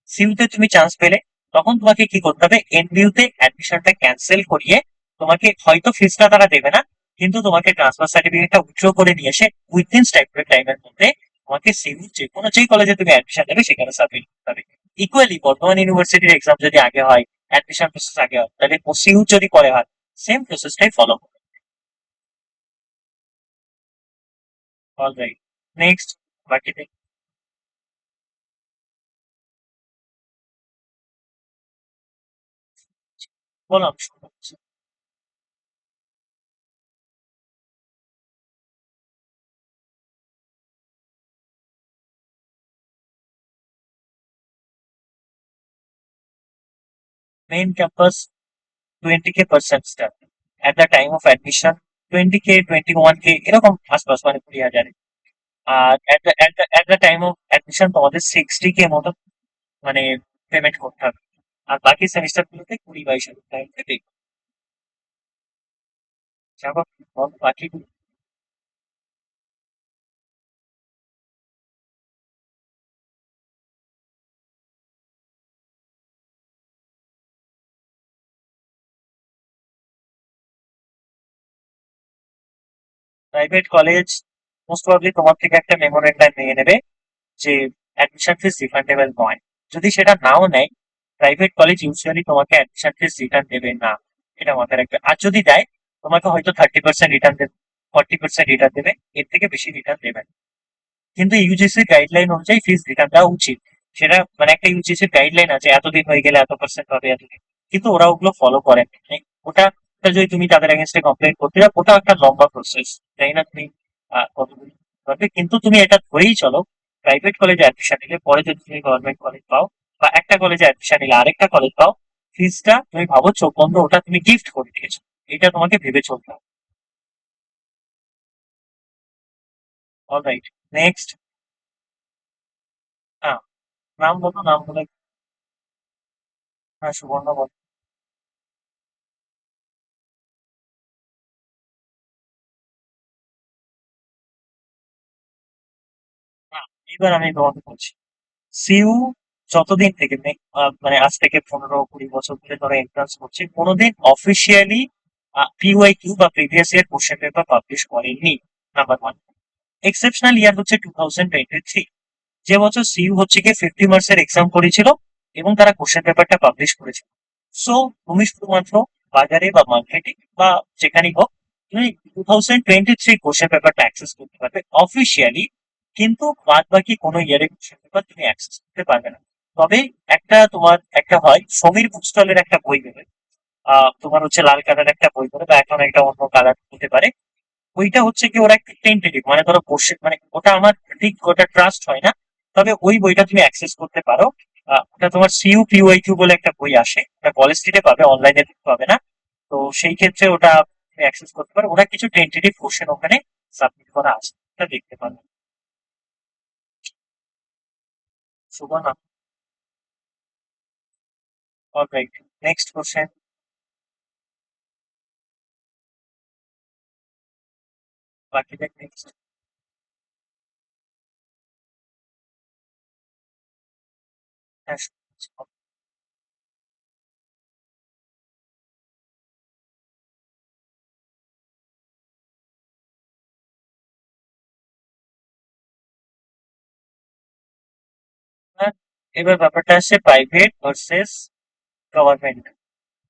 সিইউ তে তুমি চান্স পেলে তখন তোমাকে কি করতে হবে, এনবিইউ তে অ্যাডমিশনটা ক্যান্সেল করিয়ে তোমাকে হয়তো ফিসটা তারা দেবে না, কিন্তু তোমাকে ট্রান্সফার সার্টিফিকেটটা উইথড্র করে নিয়ে এসে উইথিন স্ট্যাটিউটেড টাইমের মধ্যে তোমাকে সিইউ যে কোনো যেই কলেজে তুমি অ্যাডমিশন নেবে সেখানে সাবমিট করতে হবে। ইকুয়ালি বর্তমান ইউনিভার্সিটির এক্সাম যদি আগে হয়, অ্যাডমিশন প্রসেস আগে হয়, তাহলে সিইউ যদি পরে হয়, সেম প্রসেসটাই ফলো করবে। Alright, next. বাকি বললাম main campus 20K per semester at the time of admission, 20K 21K এরকম আশপাশ, মানে 20,000। আর at the time of admission তোমাদের 60K মতো মানে পেমেন্ট করতে হবে। আর বাকি সেমিস্টার গুলোতে 20-22 হাজার টাকা করে pay করতে হবে। বাকি প্রাইভেট কলেজ মোস্ট প্রবাবলি তোমার থেকে একটা মেমোরেন্ডাম নিয়ে নেবে যে অ্যাডমিশন ফিস রিফান্ডেবল নয়। যদি সেটা নাও নেয়, প্রাইভেট কলেজ ইউজুয়ালি তোমাকে অ্যাডমিশন ফিস রিটার্ন দেবে না, এটা মাথায় রাখবে। আর যদি দেয়, তোমাকে হয়তো 30% রিটার্ন দেবে, 40% রিটার্ন দেবে, এর থেকে বেশি রিটার্ন দেবে না। কিন্তু ইউজিসির গাইডলাইন অনুযায়ী ফিস রিটার্ন দেওয়া উচিত। সেটা মানে একটা ইউজিসির গাইডলাইন আছে, এতদিন হয়ে গেলে এত পার্সেন্ট পাবে, এতদিন। কিন্তু ওরা ওগুলো ফলো করে না। মানে ওটা ওটা যদি তুমি তাদের এগেনস্টে কমপ্লেন করতে যাও, ওটা একটা লম্বা প্রসেস, তাই না? তুমি কতদিন করবে, কিন্তু তুমি এটা ধরেই চলো, প্রাইভেট কলেজে অ্যাডমিশন নিলে পরে যদি তুমি গভর্নমেন্ট কলেজ পাও, বা একটা কলেজে অ্যাডমিশন নিলে আরেকটা কলেজ পাও, ফিসটা তুমি ভাবো চোখ বন্ধ ওটা তুমি গিফট করে দিয়েছো। এটা তোমাকে ভেবে চলতে হবে। Alright, next. হ্যাঁ, নাম বলো, নাম বলে। হ্যাঁ, সুবর্ণ বলো। এবার আমি তোমাকে বলছি, সিইউ যতদিন থেকে মানে আজ থেকে 15-20 বছর ধরে ধরো এন্ট্রান্স করছে, কোনোদিন অফিসিয়ালি পিওয়াই কিউ বা previous year question paper publish করেনি। Number one. এক্সেপশনাল ইয়ার হচ্ছে 2023, যে বছর সিইউ হচ্ছে গিয়ে 50 মার্কসের এক্সাম করেছিল এবং তারা কোশ্চেন পেপারটা পাবলিশ করেছিল। সো তুমি শুধুমাত্র বাজারে বা মার্কেটে বা যেখানেই হোক, তুমি 2023 কোশ্চেন পেপারটা অ্যাক্সেস করতে পারবে অফিসিয়ালি, কিন্তু বাদ বাকি কোনো ইয়ারের কোশ্চেন পেপার তুমি অ্যাক্সেস করতে পারবে না। তবে তোমার একটা হয় সমীর বুক স্টলের একটা বই বেরোয়, তোমার হচ্ছে লাল কালার একটা বই বেরোয়, বা এখন একটা অন্য কালার হতে পারে। ওইটা হচ্ছে কি ওরা একটু টেন্টেটিভ, মানে ধরো কোশ্চেন, মানে ওটা আমার ঠিক ওটা ট্রাস্ট হয় না। তবে ওই বইটা তুমি অ্যাক্সেস করতে পারো। ওটা তোমার সিইউ পিওয়াই কিউ বলে একটা বই আসে, ওটা কলেজ স্ট্রিটে পাবে, অনলাইনে পাবে না। তো সেই ক্ষেত্রে ওটা তুমি অ্যাক্সেস করতে পারো, ওরা কিছু টেন্টেটিভ কোশ্চেন ওখানে সাবমিট করা আছে, ওটা দেখতে পারো। Subarna, alright, next question. বাকি দেখ নেক্সট। হ্যাঁ, হ্যাঁ, এবার ব্যাপারটা আসছে প্রাইভেট ভার্সেস গভর্নমেন্ট।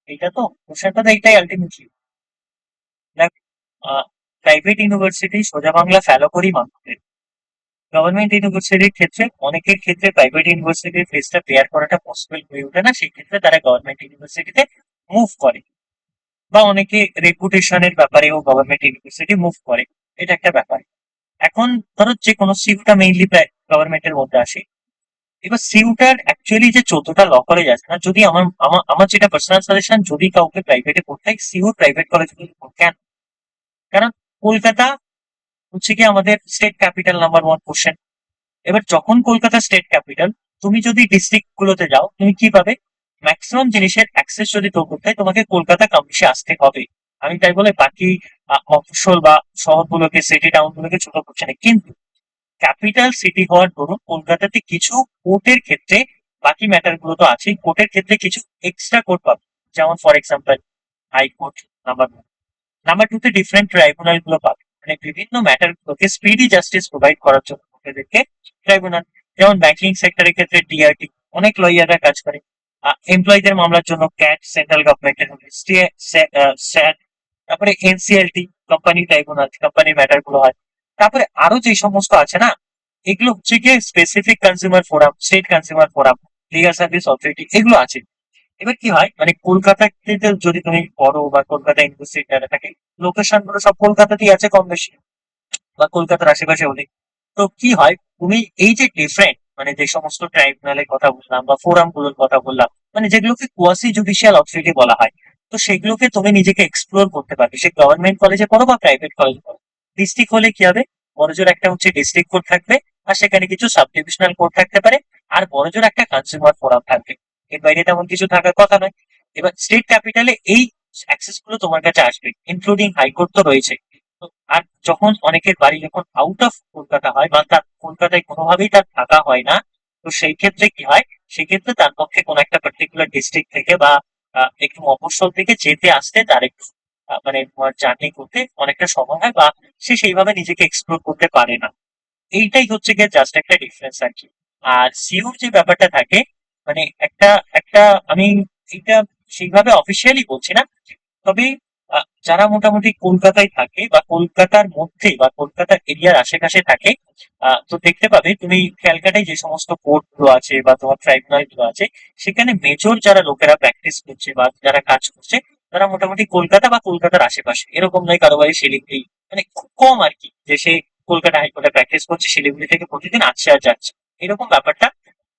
এইটা তো কোশ্চেনটা তো এইটাই আলটিমেটলি। দেখ, প্রাইভেট ইউনিভার্সিটি সোজা বাংলা ফেলো করি মানুষের। গভর্নমেন্ট ইউনিভার্সিটির ক্ষেত্রে অনেকের ক্ষেত্রে প্রাইভেট ইউনিভার্সিটির ফিসটা পেয়ার করাটা পসিবল হয়ে ওঠে না, সেই ক্ষেত্রে তারা গভর্নমেন্ট ইউনিভার্সিটিতে মুভ করে। বা অনেকে রেপুটেশনের ব্যাপারেও গভর্নমেন্ট ইউনিভার্সিটি মুভ করে, এটা একটা ব্যাপার। এখন ধরো যে কোনো সিটটা মেইনলি গভর্নমেন্টের মধ্যে আসে, এবার সিউটার অ্যাকচুয়ালি যে 14টা ল কলেজ আছে না, যদি আমার আমার আমার যেটা পার্সোনাল সাজেশন, যদি কাউকে প্রাইভেটে পড়তে হয় সিউর প্রাইভেট কলেজ কেন? কারণ কলকাতা হচ্ছে কি আমাদের state capital number one question. এবার যখন কলকাতা স্টেট ক্যাপিটাল, তুমি যদি ডিস্ট্রিক্ট গুলোতে যাও তুমি কি পাবে? ম্যাক্সিমাম জিনিসের অ্যাক্সেস যদি তোর করতে হয় তোমাকে কলকাতা কাম্পিসে আসতে হবে। আমি তাই বলে বাকি মফস্বল বা শহরগুলোকে, সিটি টাউন গুলোকে ছোট করছে না, কিন্তু ক্যাপিটাল সিটি হওয়ার দরুন কলকাতাতে কিছু কোর্টের ক্ষেত্রে, বাকি ম্যাটার গুলো তো আছেই, কোর্টের ক্ষেত্রে কিছু এক্সট্রা কোর্ট পাবে। যেমন for example high court number number two তে ডিফারেন্ট ট্রাইব্যুনাল গুলো পাবে, মানে বিভিন্ন ম্যাটার গুলোকে স্পিডি জাস্টিস প্রোভাইড করার জন্য লোকেদেরকে ট্রাইব্যুনাল। যেমন ব্যাংকিং সেক্টরের ক্ষেত্রে ডিআরটি, অনেক লয়াররা কাজ করে। এমপ্লয়ীদের মামলার জন্য ক্যাট, সেন্ট্রাল গভর্নমেন্টের স্যাট, তারপরে এনসিএলটি, কোম্পানি ট্রাইব্যুনাল, কোম্পানির ম্যাটার গুলো হয়। তারপরে আরো যে সমস্ত আছে না, এগুলো হচ্ছে গিয়ে specific consumer forum, state consumer forum, legal service authority, এগুলো আছে। এবার কি হয়, মানে কলকাতাতে যদি তুমি পড়ো বা কলকাতা ইউনিভার্সিটি থাকে, লোকেশন গুলো সব কলকাতাতেই আছে কম বেশি, বা কলকাতার আশেপাশে অনেক। তো কি হয়, তুমি এই যে ডিফারেন্ট, মানে যে সমস্ত ট্রাইব্যুনালের কথা বললাম বা ফোরাম গুলোর কথা বললাম, মানে যেগুলোকে কোয়াসি জুডিশিয়াল অথরিটি বলা হয়, তো সেগুলোকে তুমি নিজেকে এক্সপ্লোর করতে পারবে, সে গভর্নমেন্ট কলেজে পড়ো বা প্রাইভেট কলেজে পড়ো। ডিস্ট্রিক্ট হলে কি হবে, বড়জোর একটা হচ্ছে ডিস্ট্রিক্ট কোর্ট থাকবে, আর সেখানে কিছু সাব ডিভিশনাল কোর্ট থাকতে পারে, আর বড়জোর একটা কনজিউমার ফোরাম থাকবে। এর বাইরে তেমন কিছু থাকার কথা নয়। এবার স্টেট ক্যাপিটালে এই অ্যাক্সেস গুলো তোমার কাছে আসবে, ইনক্লুডিং হাইকোর্ট তো রয়েছে। আর যখন অনেকের বাড়ি যখন আউট অফ কলকাতা হয় বা তার কলকাতায় কোনোভাবেই তার থাকা হয় না, তো সেই ক্ষেত্রে কি হয়, সেক্ষেত্রে তার পক্ষে কোনো একটা পার্টিকুলার ডিস্ট্রিক্ট থেকে বা একটু মফস্বল থেকে যেতে আসতে তার একটু মানে জার্নি করতে অনেকটা সময় হয়, বা সে সেইভাবে নিজেকে এক্সপ্লোর করতে পারে না। এইটাই হচ্ছে গিয়ে জাস্ট একটা ডিফারেন্স আর কি। আর সিউর যে ব্যাপারটা থাকে, মানে একটা একটা আমি এটা সেইভাবে অফিসিয়ালি বলছি না, তবে যারা মোটামুটি কলকাতায় থাকে বা কলকাতার মধ্যে বা কলকাতার এরিয়ার আশেপাশে থাকে, তো দেখতে পাবে তুমি ক্যালকাটায় যে সমস্ত কোর্ট গুলো আছে বা তোমার ট্রাইব্যুনাল গুলো আছে, সেখানে মেজর যারা লোকেরা প্র্যাকটিস করছে বা যারা কাজ করছে, তারা মোটামুটি কলকাতা বা কলকাতার আশেপাশে, এরকম নয় কারো বাড়ি শিলিগুড়ি, মানে খুব কম আর কি যে সে কলকাতা হাইকোর্টে প্র্যাকটিস করছে শিলিগুড়ি থেকে প্রতিদিন আসছে আর যাচ্ছে, এরকম ব্যাপারটা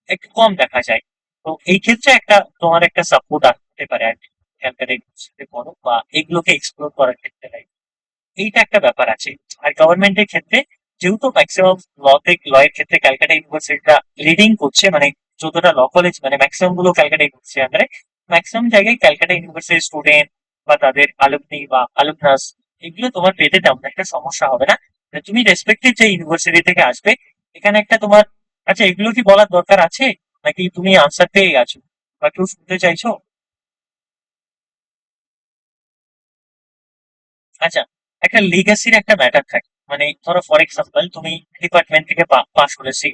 একটু কম দেখা যায়। তো এই ক্ষেত্রে একটা তোমার একটা সাপোর্ট আসতে পারে আর কি, ক্যালকাটা ইউনিভার্সিটিতে পড়ো বা এগুলোকে এক্সপ্লোর করার ক্ষেত্রে। এইটা একটা ব্যাপার আছে। আর গভর্নমেন্টের ক্ষেত্রে যেহেতু ম্যাক্সিমাম লয়ের ক্ষেত্রে ক্যালকাটা ইউনিভার্সিটিটা লিডিং করছে, মানে 14টা ল কলেজ মানে ম্যাক্সিমাম গুলো ক্যালকাটা ইউনিভার্সিটি আন্ডারে, ম্যাক্সিমাম জায়গায় ক্যালকাটা ইউনিভার্সিটির স্টুডেন্ট বা তাদের আলুমনি বা আলুমনাস, এগুলো তোমার পেতে তেমন একটা সমস্যা হবে না। মানে তুমি রেসপেক্টেড যে ইউনিভার্সিটি থেকে আসবে, এখানে একটা তোমার, আচ্ছা এগুলো কি বলার দরকার আছে, নাকি তুমি আনসার পেয়ে গেছো বা কেউ শুনতে চাইছো? আচ্ছা, একটা লিগ্যাসির একটা ম্যাটার থাকে, মানে ধরো ফর এক্সাম্পল তুমি ডিপার্টমেন্ট থেকে পাস করেছি,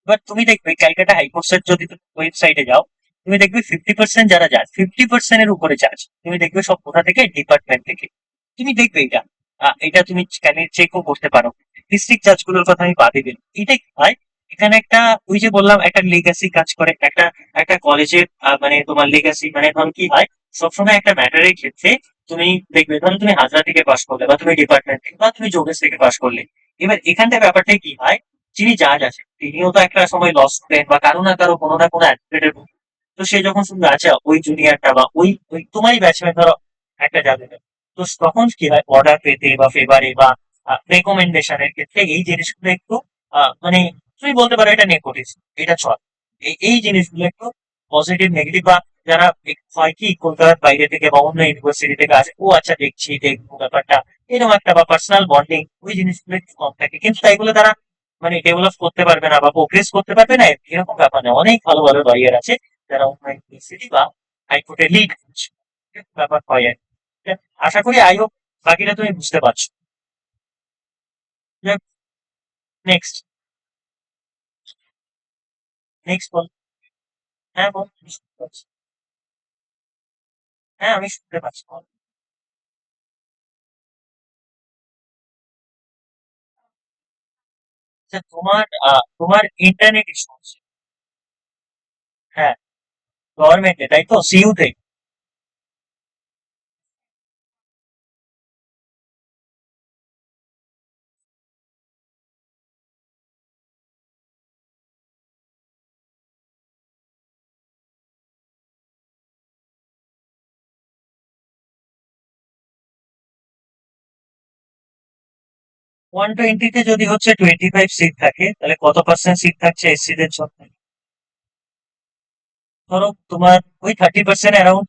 এবার তুমি দেখবে ক্যালকাটা হাইকোর্টের যদি ওয়েবসাইটে যাও, তুমি দেখবে 50% যারা যায়, 50% এর উপরে চার্জ তুমি দেখবে সব কোথা থেকে, ডিপার্টমেন্ট থেকে। তুমি দেখবে এটা, এটা তুমি চেকও করতে পারো। ডিস্ট্রিক্ট জাজ গুলোর কথা আমি বাদে দিলাম, এটা কি হয়, এখানে একটা, ওই যে বললাম একটা লেগাসি কাজ করে, একটা একটা কলেজের মানে তোমার লেগাসি, মানে ধরো কি হয়, সবসময় একটা ম্যাটারের ক্ষেত্রে তুমি দেখবে, ধরো তুমি হাজরা থেকে পাস করলে বা তুমি ডিপার্টমেন্ট থেকে বা তুমি যোগেশ থেকে পাস করলে, এবার এখানটা ব্যাপারটা কি হয়, যিনি জাজ আছে তিনিও তো একটা সময় ল স্টুডেন্ট বা কারো না কারো কোনো না কোনো অ্যাডভোকেটের, তো সে যখন শুনবে আচ্ছা ওই জুনিয়রটা বা ওই ওই তোমারই ব্যাচমেট ধরো একটা যাবে, তো তখন কি হয়, অর্ডার পেতে বা ফেভারে বা রেকমেন্ডেশনের ক্ষেত্রে এই জিনিসগুলো একটু মানে তুমি বলতে পারো এটা নেপোটিজম, এটা চল, এই জিনিসগুলো একটু পজিটিভ নেগেটিভ, বা যারা হয় কি কলকাতার বাইরে থেকে বা অন্য ইউনিভার্সিটি থেকে আসে, ও আচ্ছা দেখছি দেখবো ব্যাপারটা, এরকম একটা বা পার্সোনাল বন্ডিং, ওই জিনিসগুলো একটু কম থাকে, কিন্তু তাই বলে তারা মানে ডেভেলপ করতে পারবে না বা প্রোগ্রেস করতে পারবে না, এরকম ব্যাপার নেই। অনেক ভালো ভালো লয়ার আছে যারা অন্য ইউনিভার্সিটি বা হাইকোর্টে লিড করছে, এরকম ব্যাপার হয় আর কি। আশা করি আই হোপ বাকিটা তুমি বুঝতে পারছো। নেক্সট, নেক্সট বল। হ্যাঁ বল, আমি শুনতে পাচ্ছি। হ্যাঁ আমি শুনতে পাচ্ছি, বল। আচ্ছা তোমার তোমার ইন্টারনেট ইস্যু হচ্ছে। হ্যাঁ, গভর্নমেন্টে তাই তো, সিইউতে। 120-তে যদি হচ্ছে 25 সিট থাকে, তাহলে কত পার্সেন্ট সিট থাকছে এসসি দের জন্য? ধরো তোমার ওই 30% অ্যারাউন্ড,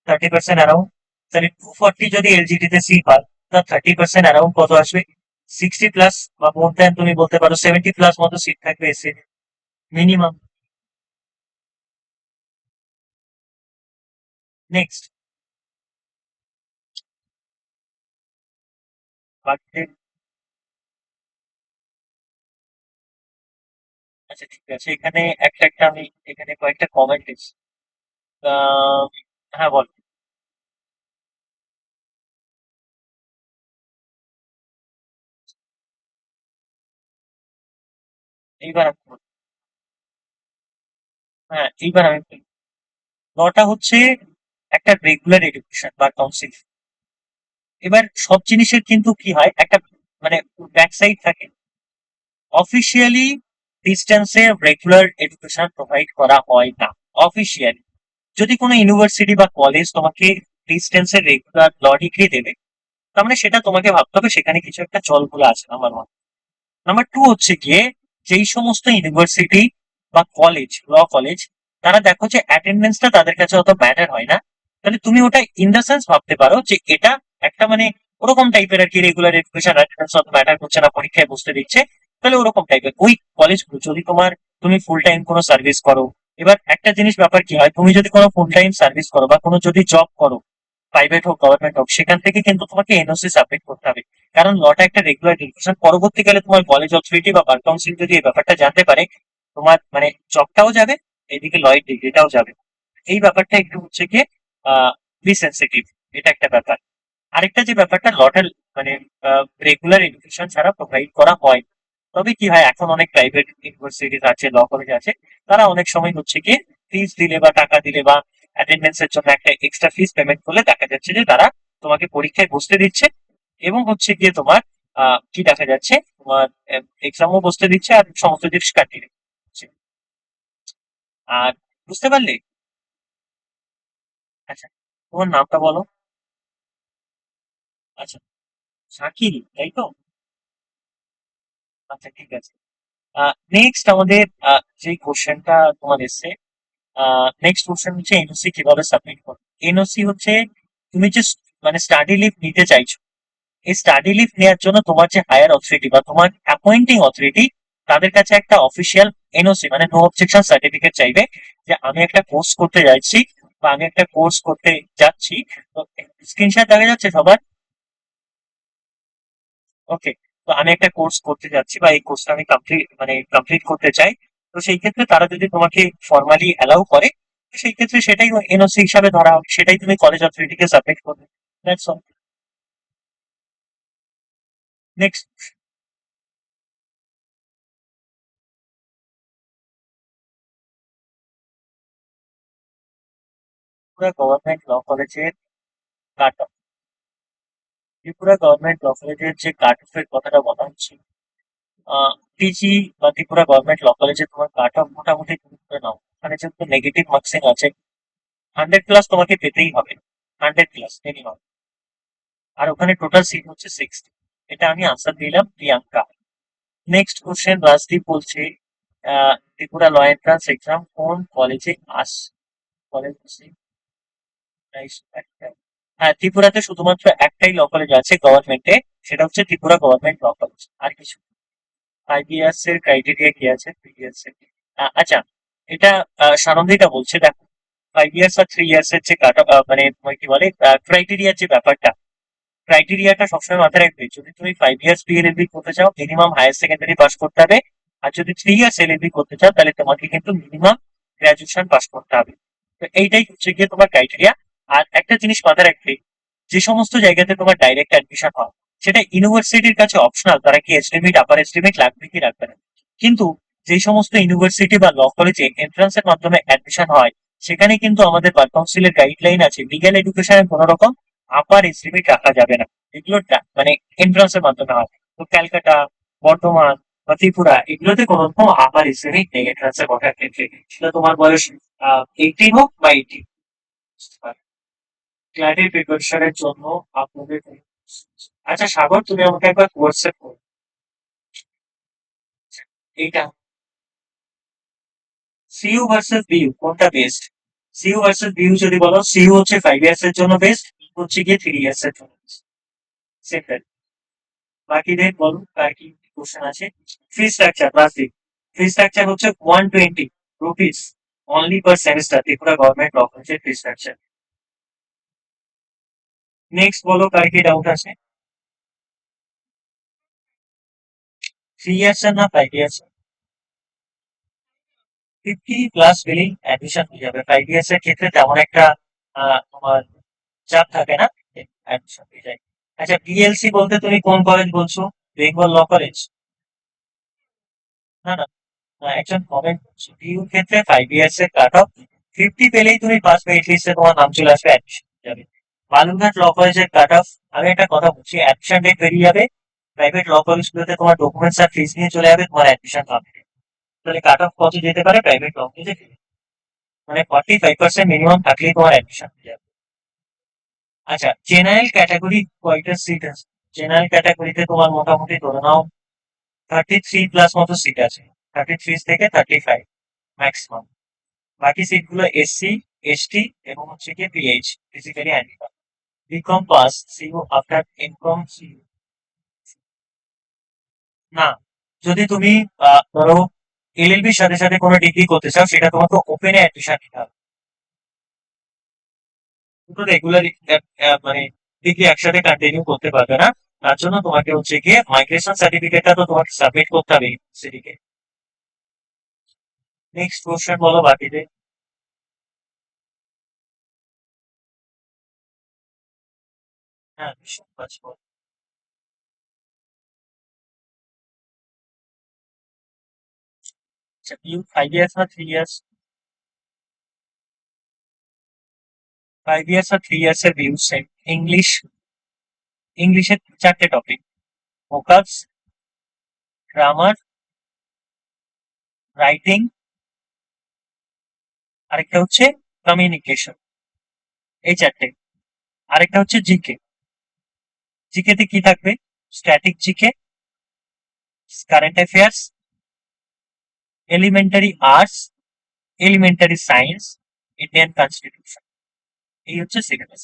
30% অ্যারাউন্ড। তাহলে 240 যদি এলজিডি তে সিট পায়, তার 30% অ্যারাউন্ড কত আসবে? 60+ বা মোর দ্যান, তুমি বলতে পারো 70+ মতো সিট থাকবে এসসি মিনিমাম। Next, birthday. আচ্ছা ঠিক আছে, এখানে একটা একটা আমি এখানে কয়েকটা কমেন্ট দিচ্ছি। আহ, হ্যাঁ বল। এইবার আমি বলি। হ্যাঁ এইবার আমি বলি। লটা হচ্ছে একটা রেগুলার এডুকেশন বা কাউন্সিল। এবার সব জিনিসের কিন্তু কি হয়, একটা মানে ব্যাক সাইড থাকে। অফিসিয়ালি ডিস্টেন্সে রেগুলার এডুকেশন প্রোভাইড করা হয় না। অফিসিয়ালি যদি কোনো ইউনিভার্সিটি বা কলেজ তোমাকে ডিস্টেন্সে রেগুলার ল ডিগ্রি দেবে, তার মানে সেটা তোমাকে ভাবতে হবে সেখানে কিছু একটা চলগুলো আছে, নাম্বার ওয়ান। নাম্বার টু হচ্ছে গিয়ে, যেই সমস্ত ইউনিভার্সিটি বা কলেজ, ল কলেজ, তারা দেখো যে অ্যাটেন্ডেন্সটা তাদের কাছে অত ম্যাটার হয় না, তাহলে তুমি ওটা ইন দ্য সেন্স ভাবতে পারো যে এটা একটা মানে ওরকম টাইপের আর কি, রেগুলার এডুকেশন, অ্যাটেন্ডেন্স অত ম্যাটার করছে না, পরীক্ষায় বসতে দিচ্ছে। তাহলে ওরকম টাইপের ওই কলেজগুলো, যদি তুমি ফুল টাইম কোনো সার্ভিস করো। এবার একটা জিনিস ব্যাপার কি হয়, তুমি যদি কোনো ফুল টাইম সার্ভিস করো বা কোনো যদি জব করো, প্রাইভেট হোক গভর্নমেন্ট হোক, সেখান থেকে কিন্তু তোমাকে এনওসি সাবমিট করতে হবে। কারণ লটা একটা রেগুলার এডুকেশন, পরবর্তীকালে তোমার কলেজ অথরিটি বা বার কাউন্সিল যদি এই ব্যাপারটা জানতে পারে, তোমার মানে জবটাও যাবে, এদিকে লয়ের ডিগ্রিটাও যাবে। এই ব্যাপারটা একটু হচ্ছে গিয়ে সেন্সিটিভ, এটা একটা ব্যাপার। আরেকটা যে ব্যাপারটা, লটার মানে রেগুলার এডুকেশন ছাড়া প্রোভাইড করা হয়। তবে কি হয়, এখন অনেক প্রাইভেট ইউনিভার্সিটি আছে, ল কলেজ আছে, তারা অনেক সময় হচ্ছে গিয়ে ফিস দিলে বা টাকা দিলে বা অ্যাটেন্ডেন্সের জন্য একটা এক্সট্রা ফিস পেমেন্ট করলে দেখা যাচ্ছে যে তারা তোমাকে পরীক্ষায় বসতে দিচ্ছে, এবং হচ্ছে গিয়ে তোমার কি দেখা যাচ্ছে, তোমার এক্সামও বসতে দিচ্ছে আর সমস্ত জিনিস কাটিয়ে দিচ্ছে। আর বুঝতে পারলে? আচ্ছা, তোমার নামটা বলো। আচ্ছা, শাকিল, তাই তো? আচ্ছা ঠিক আছে। নেক্সট আমাদের যে কোশ্চেনটা তোমার এসছে, নেক্সট কোশ্চেন হচ্ছে এনওসি কিভাবে সাবমিট করবে। এনওসি হচ্ছে, তুমি যে মানে স্টাডি লিভ নিতে চাইছো, এই স্টাডি লিভ নেওয়ার জন্য তোমার যে হায়ার অথরিটি বা তোমার অ্যাপয়েন্টিং অথরিটি, তাদের কাছে একটা অফিসিয়াল এনওসি মানে নো অবজেকশন সার্টিফিকেট চাইবে, যে আমি একটা কোর্স করতে যাচ্ছি বা আমি একটা কোর্স করতে যাচ্ছি। তো স্ক্রিনশট দেখা যাচ্ছে সবার? ওকে। তো আমি একটা কোর্স করতে যাচ্ছি বা এই কোর্সটা আমি কমপ্লিট করতে চাই। তো সেই ক্ষেত্রে তারা যদি তোমাকে ফর্মালি অ্যালাউ করে, তো সেই ক্ষেত্রে সেটাই এনওসি হিসাবে ধরা হবে, সেটাই তুমি কলেজ অথরিটিকে সাবমিট করবে। That's all. Next, Tripura government law কলেজের cut off. Tripura government law কলেজের যে কাট অফের কথাটা বলা হচ্ছে, পিজি বা ত্রিপুরা গভর্নমেন্ট ল কলেজে তোমার কাট অফ মোটামুটি তুমি করে নাও, ওখানে যেহেতু নেগেটিভ মার্কসিং আছে, 100+ তোমাকে পেতেই হবে, 100+ মিনিমাম। আর ওখানে টোটাল সিট হচ্ছে 60। এটা আমি আনসার দিলাম প্রিয়াঙ্কা। নেক্সট কোশ্চেন রাজদীপ বলছে, ত্রিপুরা ল এন্ট্রান্স এক্সাম কোন কলেজে কলেজ? হ্যাঁ, ত্রিপুরাতে শুধুমাত্র একটাই ল কলেজ আছে গভর্নমেন্টে, সেটা হচ্ছে ত্রিপুরা গভর্নমেন্ট ল কলেজ, আর কিছু। 5 ইয়ার্স এর ক্রাইটেরিয়া কি আছে, 3 ইয়ার্স এর? আচ্ছা, এটা সানন্দিতা বলছে, দেখো 5 ইয়ার্স আর 3 ইয়ার্স এর যে মানে তোমার কি বলে ক্রাইটেরিয়ার যে ব্যাপারটা, ক্রাইটেরিয়াটা সবসময় মাথায় রাখবে। যদি তুমি 5 ইয়ার্স বিএলএলবি করতে চাও, মিনিমাম হায়ার সেকেন্ডারি পাস করতে হবে। আর যদি 3 ইয়ার্স এলএলবি করতে চাও, তাহলে তোমাকে কিন্তু মিনিমাম গ্রাজুয়েশন পাস করতে হবে। তো এইটাই হচ্ছে গিয়ে তোমার ক্রাইটেরিয়া। আর একটা জিনিস মাথায় রাখবে, যে সমস্ত জায়গাতে তোমার ডাইরেক্ট অ্যাডমিশন হয়, সেটা ইউনিভার্সিটির কাছে অপশনাল, তারা কি age limit upper age limit লাগবে কি রাখবে না। কিন্তু যে সমস্ত ইউনিভার্সিটি বা ল কলেজে এন্ট্রান্স এর মাধ্যমে অ্যাডমিশন হয়, সেখানে কিন্তু আমাদের বার কাউন্সিলের গাইডলাইন আছে, লিগ্যাল এডুকেশনের কোনো রকম আপার এজ লিমিট রাখা যাবে না। এগুলো মানে এন্ট্রান্স এর মাধ্যমে হয়। তো ক্যালকাটা, বর্ধমান বা ত্রিপুরা, এগুলোতে কোনো রকম আপার এজ লিমিট নেই এন্ট্রান্স এর করার ক্ষেত্রে। সেটা তোমার বয়স 18 হোক বা 18। ক্ল্যাডের প্রিপারেশনের জন্য আপনাদের, আচ্ছা সাগর, তুমি আমাকে একবার হোয়াটসঅ্যাপ করো। এইটা সিইউ ভার্সেস বিইউ কোনটা বেস্ট? সিইউ ভার্সেস বিইউ যদি বলো, সিইউ হচ্ছে 5 ইয়ার্স এর জন্য বেস্ট, হচ্ছে গিয়ে 3 ইয়ার্স এর জন্য সেটাই। বাকিদের বলো আর কি কোশ্চেন আছে। Fee structure basic, fee structure হচ্ছে 120 rupees only per semester, Tripura government law হচ্ছে ফি স্ট্রাকচার। নেক্সট বলো কার কি ডাউট আছে। 3 ইয়ার্স এর না 5 ইয়ার্স? 50+ বিলিং অ্যাডমিশন হয়ে যাবে। 5 ইয়ার্স এর ক্ষেত্রে তেমন একটা তোমার চাপ থাকে না, অ্যাডমিশন হয়ে যায়। আচ্ছা, পিএলসি বলতে তুমি কোন কলেজ বলছো? Bengal law college? না না, একজন কমেন্ট করছে পিইউর ক্ষেত্রে 5 ইয়ার্স এর কাট অফ 50 পেলেই তুমি পাস মেরিট লিস্টে তোমার নাম চলে আসবে, অ্যাডমিশন হয়ে যাবে। বালুরঘাট ল কলেজের কাট অফ, আমি একটা কথা বলছি, অ্যাডমিশন ডেট বেরিয়ে যাবে, প্রাইভেট ল কলেজগুলোতে তোমার ডকুমেন্টস আর ফিস নিয়ে চলে যাবে, তোমার অ্যাডমিশন হবে। তাহলে কাট অফ কত যেতে পারে প্রাইভেট ল কলেজে? মানে 45% মিনিমাম থাকলেই তোমার অ্যাডমিশন হয়ে যাবে। আচ্ছা, জেনারেল ক্যাটাগরি কয়টা সিট আছে? জেনারেল ক্যাটাগরিতে তোমার মোটামুটি ধরে নাও 33+ মতো সিট আছে, 33 থেকে 35 ম্যাক্সিমাম। বাকি সিট গুলো এসসি, এসটি এবং হচ্ছে গিয়ে PH, physically handicap. BCom pass CU after MCom CU না। যদি তুমি ধরো এলএলবির সাথে সাথে কোনো ডিগ্রি করতে চাও, সেটা তোমাকে ওপেনে অ্যাডমিশন নিতে হবে। দুটো রেগুলার মানে ডিগ্রি একসাথে কন্টিনিউ করতে পারবে না। তার জন্য তোমাকে হচ্ছে গিয়ে মাইগ্রেশন সার্টিফিকেটটা তো তোমাকে সাবমিট করতে হবে ইউনিভার্সিটিকে। নেক্সট কোশ্চেন বলো বাকিদের। হ্যাঁ, শুনতে পাচ্ছি, বলো। আচ্ছা, ইউ 5 ইয়ার্স না 3 ইয়ার্স? 5 ইয়ার্স আর 3 ইয়ার্স এর ভিউ সেম। ইংলিশ, ইংলিশের 4টে টপিক: ভোকাবস, গ্রামার, রাইটিং, আরেকটা হচ্ছে কমিউনিকেশন। এই 4টে। আরেকটা হচ্ছে জিকে। জিকে তে কি থাকবে? Static GK, current affairs, elementary arts, elementary science, Indian constitution. এই হচ্ছে সিলেবাস।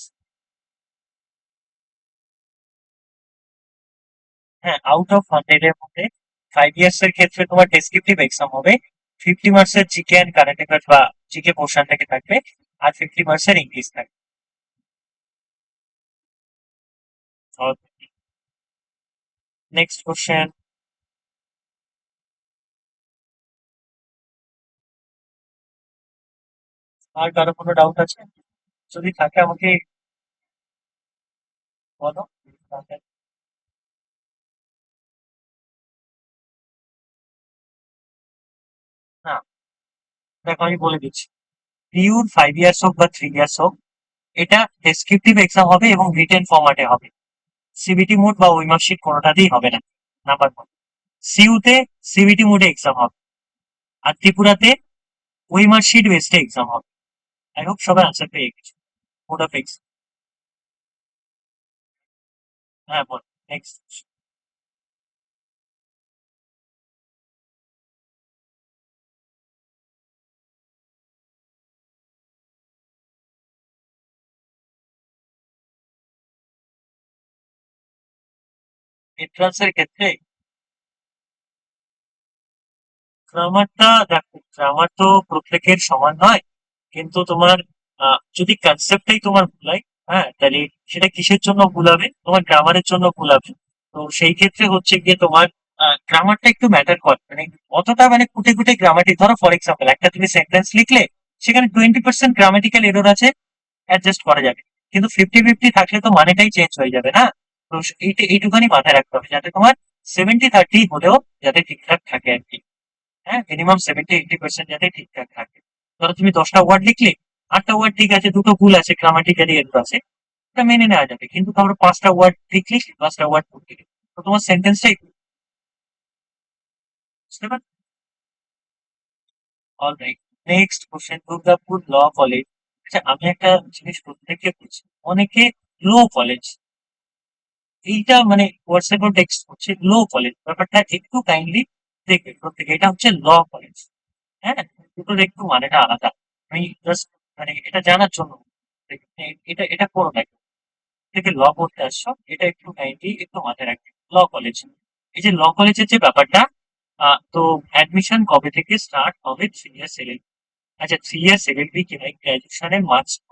হ্যাঁ, আউট অফ 100 এর মধ্যে 5 ইয়ার্স এর ক্ষেত্রে তোমার ডেসক্রিপটিভ এক্সাম হবে। 50 মার্কস এর জিকে অ্যান্ড কারেন্ট অ্যাফেয়ার্স বা জিকে পোর্শন থেকে থাকবে, আর 50 মার্কস এর ইংলিশ থাকবে। Next question. আর কারো কোনো ডাউট আছে? যদি থাকে আমাকে বলো। না, দেখো আমি বলে দিচ্ছি। পিউর 5 ইয়ার্স হোক বা 3 ইয়ার্স হোক, এটা ডেসক্রিপটিভ এক্সাম হবে এবং রিটেন ফরম্যাটে হবে। সিবিটি মোড বা ওই মার্কশিট কোনোটাতেই হবে না। নাম্বার 1। সিইউতে সিবিটি মোডে এক্সাম হবে, আর ত্রিপুরাতে ওই মার্কশিট বেসডে এক্সাম হবে। আই হোপ সবাই আনসার পেয়ে গেছে। Mode of exam. হ্যাঁ, বল। নেক্সট। এন্ট্রান্সের ক্ষেত্রে গ্রামারটা দেখো, গ্রামার তো প্রত্যেকের সমান নয়, কিন্তু তোমার যদি কনসেপ্টটাই তোমার ভুলাই, হ্যাঁ, তাহলে সেটা কিসের জন্য ভুলাবে? তোমার গ্রামারের জন্য ভুলাবে। তো সেই ক্ষেত্রে হচ্ছে গিয়ে তোমার গ্রামারটা একটু ম্যাটার করে, মানে অতটা মানে কুটে কুটে গ্রামাটিক, ধরো ফর এক্সাম্পল একটা তুমি সেন্টেন্স লিখলে, সেখানে 20% গ্রামাটিক্যাল এরর আছে, অ্যাডজাস্ট করা যাবে। কিন্তু 50-50 থাকলে তো মানেটাই চেঞ্জ হয়ে যাবে না। তো এইটুখানি মাথায় রাখতে হবে, যাতে তোমার 70-30 হলেও যাতে ঠিকঠাক থাকে আর কি। হ্যাঁ, মিনিমাম 70-80% যাতে ঠিকঠাক থাকে। ধরো তুমি 10টা ওয়ার্ড লিখলে, 8টা ওয়ার্ড ঠিক আছে, দুটো ভুল আছে, গ্রামাটিক্যালি এরর আছে, এটা মেনে নেওয়া যাবে। কিন্তু ধরো 5টা ওয়ার্ড ঠিক লিখলে, 5টা ওয়ার্ড ভুল লিখলে, তো তোমার সেন্টেন্সটাই, বুঝতে পারছো? Alright. Next question, Durgapur law college. আচ্ছা, আমি একটা জিনিস প্রত্যেককে বলছি, অনেকে লো কলেজ, এইটা মানে হোয়াটসঅ্যাপে টেক্সট করছে লো কলেজ, ব্যাপারটা একটু কাইন্ডলি প্রত্যেকে এটা হচ্ছে ল কলেজ। হ্যাঁ, দুটোর একটু মানেটা আলাদা। আমি জাস্ট মানে এটা জানার জন্য এটা এটা করো না। থেকে ল পড়তে আসছো, এটা একটু কাইন্ডলি একটু মাথায় রাখবে। ল কলেজ, এই যে ল কলেজের যে ব্যাপারটা, তো অ্যাডমিশন কবে থেকে স্টার্ট হবে? 3 ইয়ার্স এলএলবি। আচ্ছা, 3 ইয়ার্স এলএলবি কি ভাই, গ্র্যাজুয়েশনের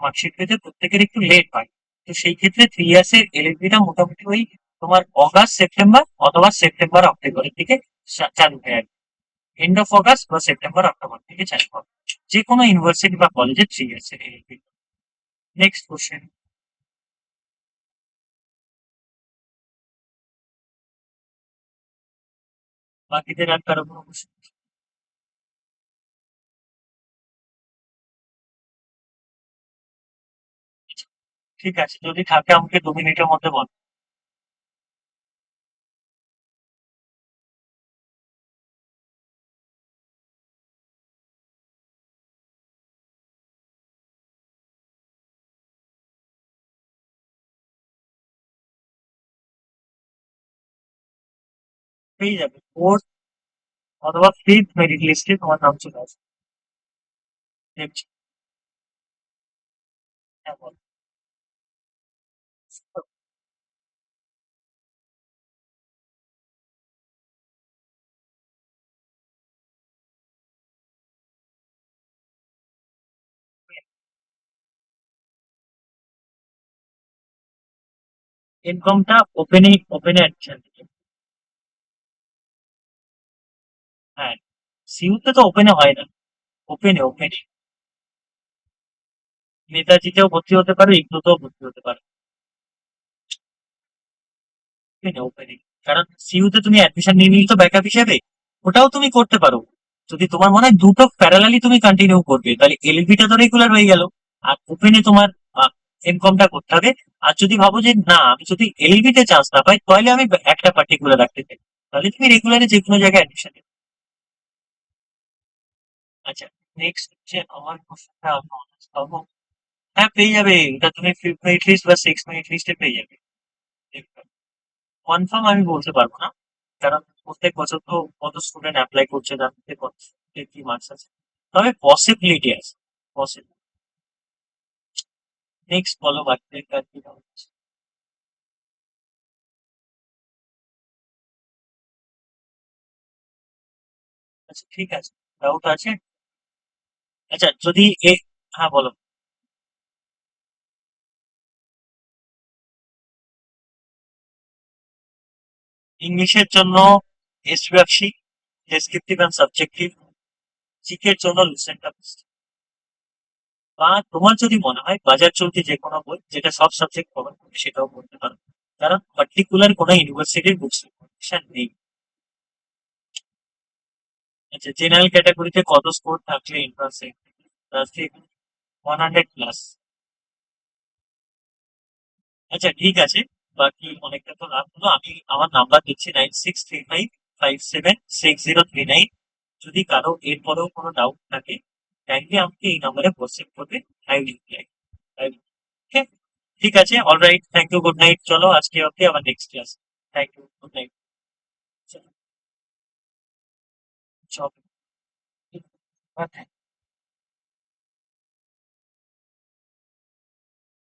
মার্কশিট পেতে প্রত্যেকের একটু লেট হয়। তো সেই ক্ষেত্রে 3 ইয়ার্স এর এলএলবিটা মোটামুটি ওই তোমার অগাস্ট সেপ্টেম্বর অথবা সেপ্টেম্বর অক্টোবরের দিকে চালু হয়ে আসবে। এন্ড অফ অগাস্ট বা সেপ্টেম্বর অক্টোবর থেকে চালু হবে যে কোনো ইউনিভার্সিটি বা কলেজে 3 ইয়ার্স এর এলএলবি। Next question. বাকিদের আর কারো কোনো কোশ্চেন? ঠিক আছে, যদি থাকে আমাকে 2 মিনিটের মধ্যে বল। পেয়ে যাবে, ফোর্থ অথবা ফিফথ মেরিট লিস্টে তোমার নাম চলে আসবে। দেখছি। হ্যাঁ, বল। ইনকামটা ওপেনে অ্যাডমিশন দিতে। হ্যাঁ, সিইউতে তো ওপেনে হয় না, ওপেনে নেতাজিতেও ভর্তি হতে পারো, ইগনোতেও ভর্তি হতে পারো। ওপেনে, কারণ সিইউতে তুমি অ্যাডমিশন নিয়ে নিলে তো ব্যাকআপ হিসেবে ওটাও তুমি করতে পারো। যদি তোমার মনে হয় দুটো প্যারালালি তুমি কন্টিনিউ করবে, তাহলে এলএলবিটা তো রেগুলার হয়ে গেল, আর ওপেনে তোমার এমকমটা করতে হবে। আর যদি ভাবো যে না, আমি যদি এলএলবি তে চান্স না পাই, তাহলে আমি একটা পার্টিকুলার রাখতে চাই, তাহলে তুমি রেগুলারে যে কোনো জায়গায় অ্যাডমিশন নেবে। আচ্ছা, নেক্সট হচ্ছে আমার কোশ্চেনটা আমি honest পাবো। হ্যাঁ, পেয়ে যাবে, এটা তুমি 5 মিনিট লিস্ট বা 6 মিনিট লিস্টে পেয়ে যাবে। কনফার্ম আমি বলতে পারবো না, কারণ প্রত্যেক বছর তো কত স্টুডেন্ট অ্যাপ্লাই করছে, যার মধ্যে কত student কি মার্কস আছে। তবে পসিবিলিটি আছে, পসিবল। নেক্সট বলো, বাকিদের কাজ কি হচ্ছে? আচ্ছা, ঠিক আছে, ডাউট আছে। আচ্ছা, যদি হ্যাঁ, বলো। ইংলিশের জন্য এসবিএফসি, ডেসক্রিপটিভ অ্যান্ড সাবজেক্টিভ। জিকের জন্য লুসেন্ট। বা তোমার যদি মনে হয় বাজার চলতি যে কোনো বই যেটা সব সাবজেক্ট কভার করবে, সেটাও পড়তে পারো, কারণ পার্টিকুলার কোনো ইউনিভার্সিটির বুকস নেই। আচ্ছা, জেনারেল ক্যাটাগরিতে কত স্কোর থাকলে এন্ট্রান্স? 100+। আচ্ছা, ঠিক আছে, বাকি অনেকটা তো লাভ হলো। আমি আমার নাম্বার দিচ্ছি 9635576039। যদি কারো এরপরেও কোনো ডাউট থাকে, কাইন্ডলি আমাকে এই নাম্বারে হোয়াটসঅ্যাপ করবে। I will reply. ওকে, ঠিক আছে, alright, thank you, good night. চলো আজকে অব্দি, আবার next class. Thank you, good night. চলো।